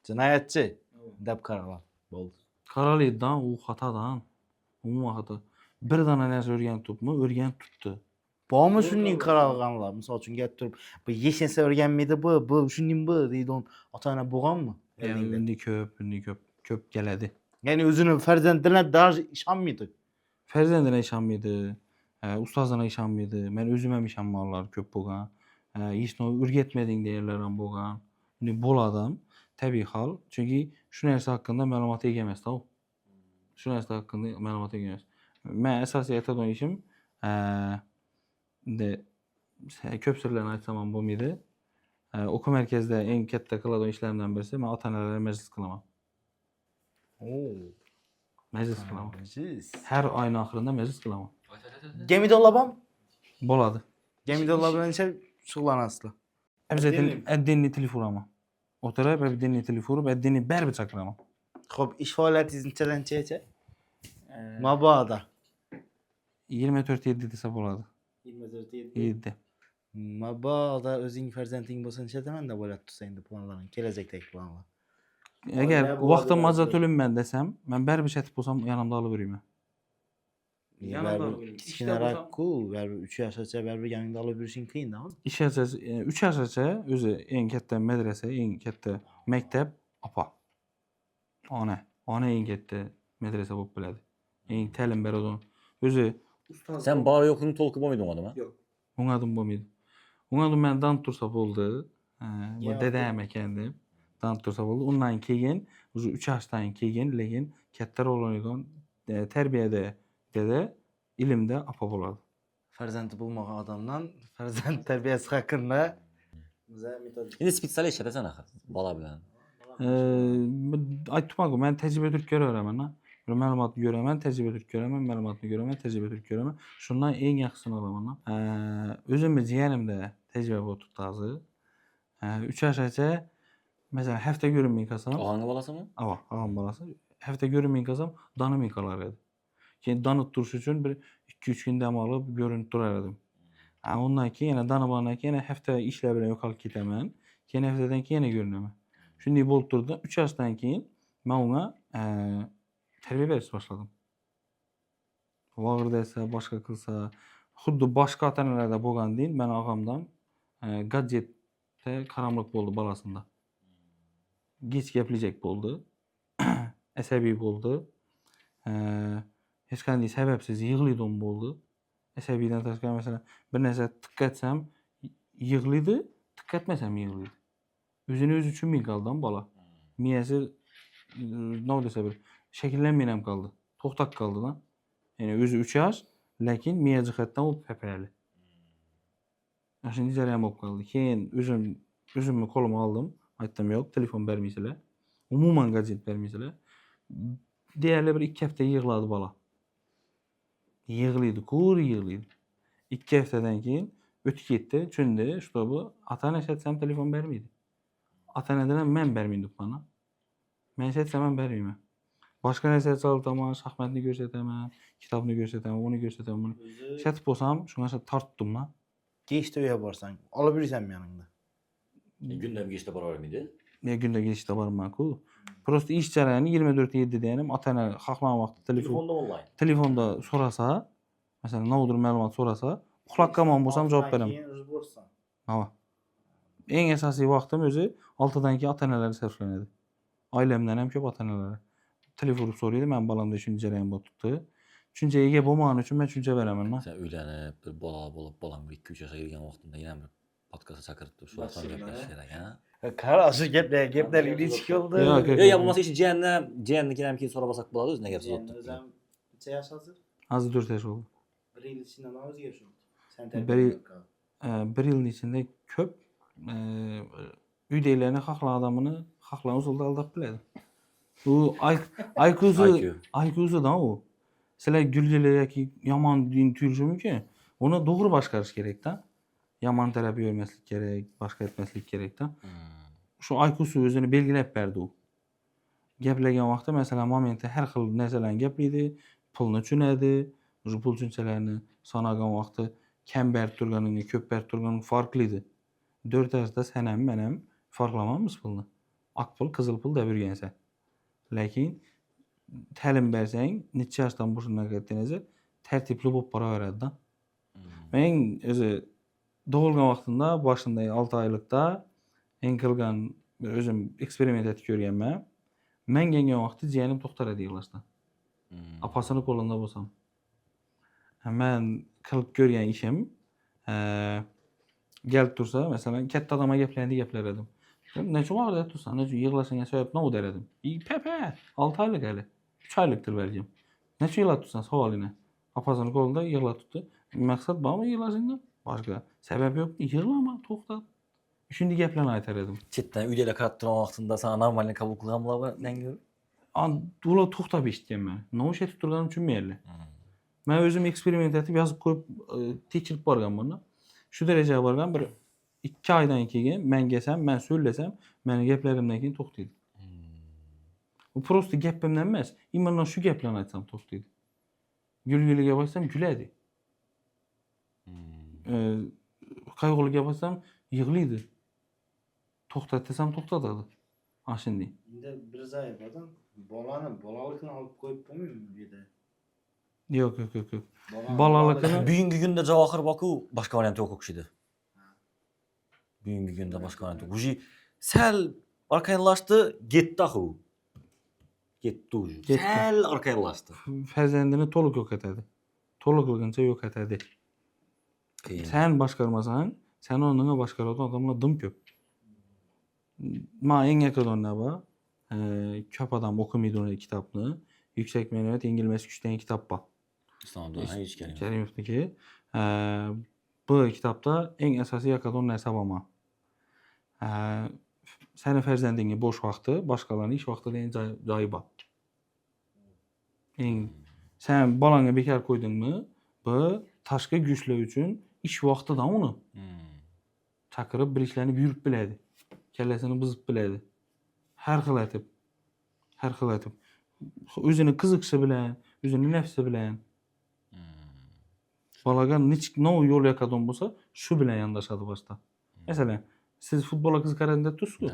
jinoyatchi deb qaraladi. Bo'ldi. Qaralaydi-da, u xatodan. Umuman xato. Bir dona narsa o'rganib turibmi? O'rganib turibdi. Bormi shunday qaralganlar? Misol uchun gap turib, bu hech narsa o'rganmaydi bu shunday bu deydi ota-ona bo'lganmi? Endi ko'p keladi. Ya'ni o'zini farzandina darj ishonmaydi. Farzandina ishonmaydi, ustozina ishonmaydi. Men o'zim ham ishonmaganlar ko'p bo'lgan. Hech nima o'rgatmading deganlar ham bo'lgan. Bunday bo'ladi ham, tabiiy hol. Chunki shu narsa haqida ma'lumot ega emas-da u. Shu narsa haqida ma'lumot ega emas. Men asosiy aytadigan ishim ko'p sirlarni aytsam ham bo'lmaydi. O'quv markazida eng katta qiladigan ishlarimdan birisi men ota-onalarga majlis qilaman. Majlis qilaman. Har oyning oxirida majlis qilaman. Gemidonlar bormi? Bo'ladi. Gemidonlar bilan shug'ullanasizlar. Обязательно отдельный telefon uraman. O'tirib, отдельный telefon urib, отдельный baribir chaqiraman. Xo'p, ish faoliyatingiz nechadan nechaga? Mabodo 24/7 desa bo'ladi. 7. Mabodo o'zing farzanding bo'lsa nechadan deb o'ylab tursan endi planlaring, kelajakdagi planlar. Agar Oila vaqtim bo'ladi. mazza to'linman desam, men baribir shatib bo'lsam, yonimda olib yuraman. Kichkinaroq-ku, baribir 3 yoshgacha baribir yoningda olib yurishing qiyin-da. 3 yoshgacha o'zi eng katta madrasa, eng katta maktab opa. Ona eng katta madrasa bo'lib biladi. Eng ta'lim beradigan o'zi ustoz. sen bor yo'qni to'lqib bo'lmaydi odam, ha? Yo'q. O'ngadim bo'lmaydi. O'ngadim men dan tursa bo'ldi. Bu dadam ekan deb dan tursa bo'ldi. Undan keyin o'zi 3 yoshdan keyin lekin katta rol o'ynaydigan tarbiyada dada, ilmda opa bo'ladi. Farzandi bo'lmagan odamdan farzand tarbiyasi haqida Endi spitsiyal ishlatasan axir bola bilan. Aytdim-ku, men tajriba turib ko'raveraman. Bir ma'lumotni ko'raman, tajriba turib ko'raman, ma'lumotni ko'raman, tajriba turib ko'raman. Shundan eng yaxshisini olaman. O'zimni jiyanimda tajriba bo'lib turibdi hozir. 3 yoshgacha masalan hafta ko'rinmay qolsam, Og'anga bolasimi? og'am bolasi. Hafta ko'rinmay qolsam, donimay qolar edi. Keyin donib turish uchun bir 2-3 kun dam olib ko'rinib turar edim. Undan keyin yana donib olgandan keyin hafta ishlar bilan yo'qolib ketaman. Keyin haftadan keyin yana ko'rinaman. Shunday bo'lib turdi. 3 yoshdan keyin men unga tarbiya berishni boshladim. Vog'ir desa, boshqa qilsa, xuddi boshqa ota-onalarda bo'lgandek, men og'amdan gadjetda qaramliq bo'ldi bolasida. geç gaplayacak bo'ldi. Asabiy bo'ldi. Hech qanday sababsiz yig'laydigan bo'ldi. Asabiydan tashqari masalan bir narsa tiqqatsam yig'laydi, tiqqatmasam yig'laydi. O'zini o'zi tushunmay qoldi bola. Miyasi nima desa bir shakllanmay ham qoldi. To'xtab qoldi-da. Ya'ni o'zi 3 yosh, lekin miya jihatdan u papayali. Shunday jarayon bo'lib qoldi. Keyin o'zimni qo'limga oldim. Aytdim, yo'q, telefon bermaysizlar. Umuman gadjet bermaysizlar. Deyarli bir 2 hafta yig'ladi bola. Yig'laydi, ko'r yig'laydi. 2 haftadan keyin o'tib ketdi, tushundi, что bu ota-ona ishlatsam telefon bermaydi. Ota-onadan ham men bermayman bana. Men ishlatsam ham bermayman. Boshqa narsa soltaman, shaxmatni ko'rsataman, kitobni ko'rsataman, uni ko'rsataman, buni. Ishlab bo'lsam, shunga tortdim-ma. Kechda uyga borsang, olib yursam yaningda. Gündem geçti boravermaydi. Men kunda kelishda borman-ku. Prosta ish jarayoni 24/7 da ham ota-ona xohlagan vaqtda Telefonda online. telefonda so'rasa, masalan, navodir ma'lumot so'rasa, uxlab qolgan bo'lsam javob beraman. Keyin o'zi bo'lsan. Ha. Eng asosiy vaqtim o'zi 6 dan keyin ota-onalar sarflanadi. Oilamdan ham ko'p ota-onalar. Telefon urib so'raydi, men bolamda shunday jarayon bo'lib turibdi. Tushunchaga ega bo'lmagani uchun men tushuncha beraman. Sen uylanib, bir bola bo'lib, bolam 2-3 yoshga kirgan vaqtimda yana bir podkastga chaqirib turib, shu vaqtda gaplashish kerak, ha? Qara, shu gaplar ilinch keldi. Yo'q, Ya bo'lmasa ish jiyannikini ham keyin so'rab olsak bo'ladi, o'zi nega gap O'zim so'zlabdi. necha yosh hozir? Hozir 4 yosh bo'ldi. 1 yil ichida nima o'zgarib oldi? Sen Bir yil- 1 yilning ichida ko'p uydagilarni xohlagan odamini xohlagan usulda aldab biladi. U IQ'sidan u. Sizlar gullilar yoki yomon din tuyulishi mumkin. Uni to'g'ri boshqarish kerak-da. Yomon tarafga yo'lmaslik kerak, boshqa etmaslik kerak-da. Shu IQ'si o'zini belgilab berdi u. Gaplagan vaqtda masalan momentda har xil narsalarni gaplaydi, pulni tushunadi, o'sha pul tushunchalarini sanagan vaqtda kam berib turganiga ko'p berib turgani farqlidir. 4 yoshda sen ham men ham farqlamaymiz pulni. Oq pul, qizil pul deb yurgansan. Lekin ta'lim bersang, necha yoshdan boshlab ketganingizda tartibli bo'lib boraveradi-da. Men o'zi tug'ilgan vaqtimda boshida 6 oylikda eng qilgan o'zim eksperiment etib ko'rganman. Men kelgan vaqtda jiyanim to'xtaradi yig'lashdan. Opasini qo'lida bo'lsam. Men qilib ko'rgan ishim kelib tursa, masalan, katta odamga gaplar edim. Necha vaqtda tursan, necha yig'lashingga sabab nima der edim. Papa, 6 oylik hali. 3 oylikdir balkim. Necha yig'lab tursan savolini. Opasini qo'lida yig'lab turdi. Maqsad bormi yig'lashingda? Boshqa sabab yo'q, yig'lama, to'xtat. Shunday gaplarni aytar edim. Chetdan uydagilar qarab turgan vaqtimda sana normalni qabul qilganlar ko'rib. Ular to'xtab eshitganman. Nima o'sha aytib turganimni tushunmayaptilar. Men o'zim eksperiment etib yozib qo'yib tekshirib borganman. Shu darajaga borgan bir 2 oydan keyin men gelsam, men so'zlasam, meni gaplarimdan keyin to'xtaydi. U prosta gapimdan emas, imенно shu gaplarni aytsam to'xtaydi. Gulguliga gaplasam guladi. Qayg'uli gaplasam yig'laydi. To'xtat desam to'xtatadi. Ana shunday. Endi bir zaif odam bolalikni olib qo'yib bo'lmaymi bu yerda? Yo'q. Bolalikni Bugungi kunda Javohir Boku boshqa variant yo'q o'xshaydi. Bugungi kunda boshqa variant yo'q. Uji sal orqaylashdi, getdi-ku. Getdi uji. Sal orqaylashdi. farzandini to'liq yo'qotadi. To'liqligicha yo'qotadi. Sen boshqarmasang, sen uni boshqaradigan odamlar dim ko'p. Men eng yaqinda bor. Ko'p odam o'qimaydi uni kitobni. Yuksak ma'naviyat yengilmas kuch degan kitob bor. Islomda hech kerak. Karimovniki. Bu kitobda eng asosiy yaqin narsa bormi? Seni farzandingga bo'sh vaqti, boshqalarning ish vaqti degan joyi bor. Sen bolangga bekor qo'ydingmi? Bu tashqi kuchlar uchun ish vaqtida uni chaqirib bir ishlarni buyurib biladi. Kallasini buzib biladi. Har xil aytib. O'zini qiziqishi bilan, o'zini nafsi bilan. Bolaga nima yo'l yoqadigan bo'lsa, shu bilan yondashadi boshda. Masalan, siz futbolga qiziqaranda tursiz-ku.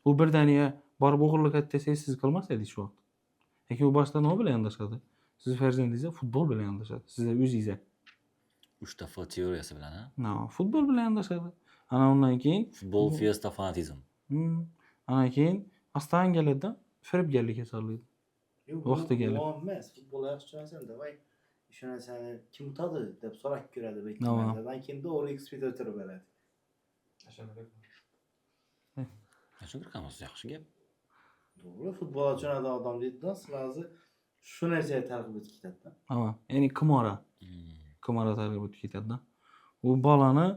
U birdaniga borib o'g'irlik et desangiz siz qilmas edingiz shu vaqt. Lekin u boshda nima bilan yondashadi? Siz farzandingizga futbol bilan yondashadi. Siz o'zingizga. 3 ta teoriyasi bilan, ha? Futbol bilan yondashadi. Ana undan keyin Futbol, fiesta, fanatizm. ana keyin Astan geladi, firibgarlikka solaydi. Vaqti kelib. Emas, futbol yaxshi tushunasan, davay. Ishonasani kim utadi deb so'rab ko'radi belki. Nima? Masalan, kim to'g'ri ekspert o'tirib beradi. Yaxshi qilamiz, yaxshi gap. To'g'ri, futbol tushunadi odam deydi-da, sразу shu narsaga targ'ib etib ketadi-da. Ama ya'ni qimora targ'ib etib ketadi-da. U bolani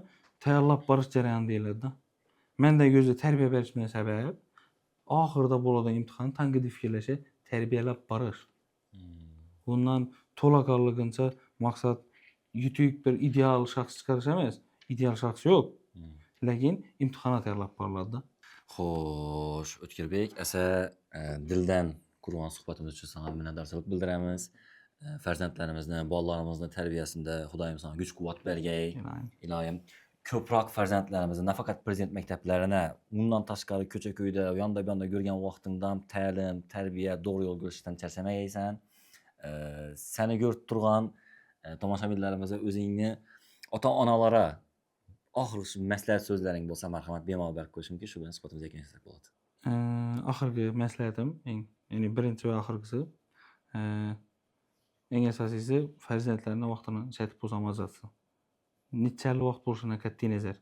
tayyorlab borish jarayoni deyiladi-da. Mendagi o'zi tarbiya berishimdan sabab oxirida bo'ladigan imtihon tanqidi fikrlashi tarbiyalab borish. Bundan to'laqonligincha maqsad yutuq bir ideal shaxs chiqarish emas. Ideal shaxs yo'q. Lekin imtihonot tayyorlab boriladi-da. Xo'sh, O'tkirbek, asa dildan qurgan suhbatimiz uchun sana minnatdorchilik bildiramiz. Farzandlarimizni, bolalarimizni tarbiyasida Xudoyim sana kuch-quvvat bergay. Iloyim ko'proq farzandlarimizni nafaqat prezident maktablarini, bundan tashqari ko'cha-ko'yda, u yoqda bu yoqda ko'rgan vaqtingdan ta'lim, tarbiya, to'g'ri yo'l ko'rishdan charchamagaysan. Seni ko'rib turgan tomoshabinlarimiz o'zingni ota-onalara oxirgi maslahat so'zlaring bo'lsa, marhamat bemalol berib qo'yishimki, shu bilan suhbatimiz yakunlasak bo'ladi. Oxirgi maslahatim, ya'ni birinchi va oxirgisi, eng asosiysi farzandlarni vaqtini ishatib bo'lsa nechalik vaqt bo'lishini qat'iy nazar.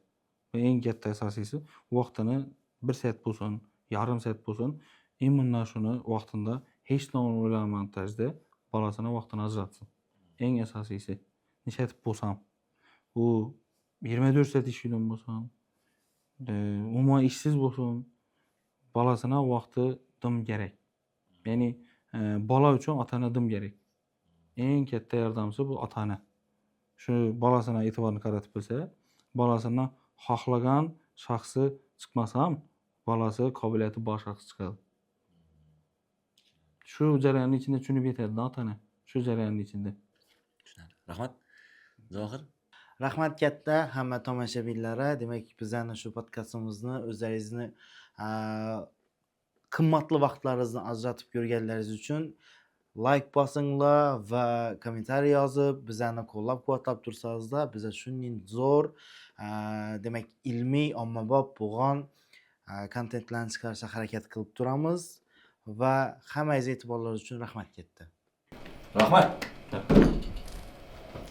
Va eng katta asosiysi vaqtini 1 soat bo'lsin, yarim soat bo'lsin, immundan shuni vaqtida hech nima o'ylamay tarzda bolasini vaqtini ajratsin. Eng asosiysi ishatib bo'lsam, u 24 soat ishlaydigan bo'lsin, umuman ishsiz bo'lsin, bolasini vaqti dim kerak. Ya'ni bola uchun ota-ona dim kerak. Eng katta yordamchisi bu ota-ona. Shu bolasini e'tiborini qaratib bilsa, bolasini xohlagan shaxsi chiqmasa ham, bolasi qobiliyati bor shaxs chiqadi. Shu jarayonning ichida tushunib yetadi ota-ona. Shu jarayonning ichida. Tushunadi. Rahmat. Zohir. Rahmat katta hamma tomoshabinlara. Demak, bizlarni shu podkastimizni o'zlaringizni qimmatli vaqtlaringizni ajratib ko'rganlaringiz uchun like bosinglar va kommentariy yozib, bizlarni qo'llab-quvvatlab tursangizlar, biz shunday zo'r, demak, ilmiy, ommabop bo'lgan kontentlarni chiqarishga harakat qilib turamiz va hammangiz e'tiborlaringiz uchun rahmat katta. Rahmat.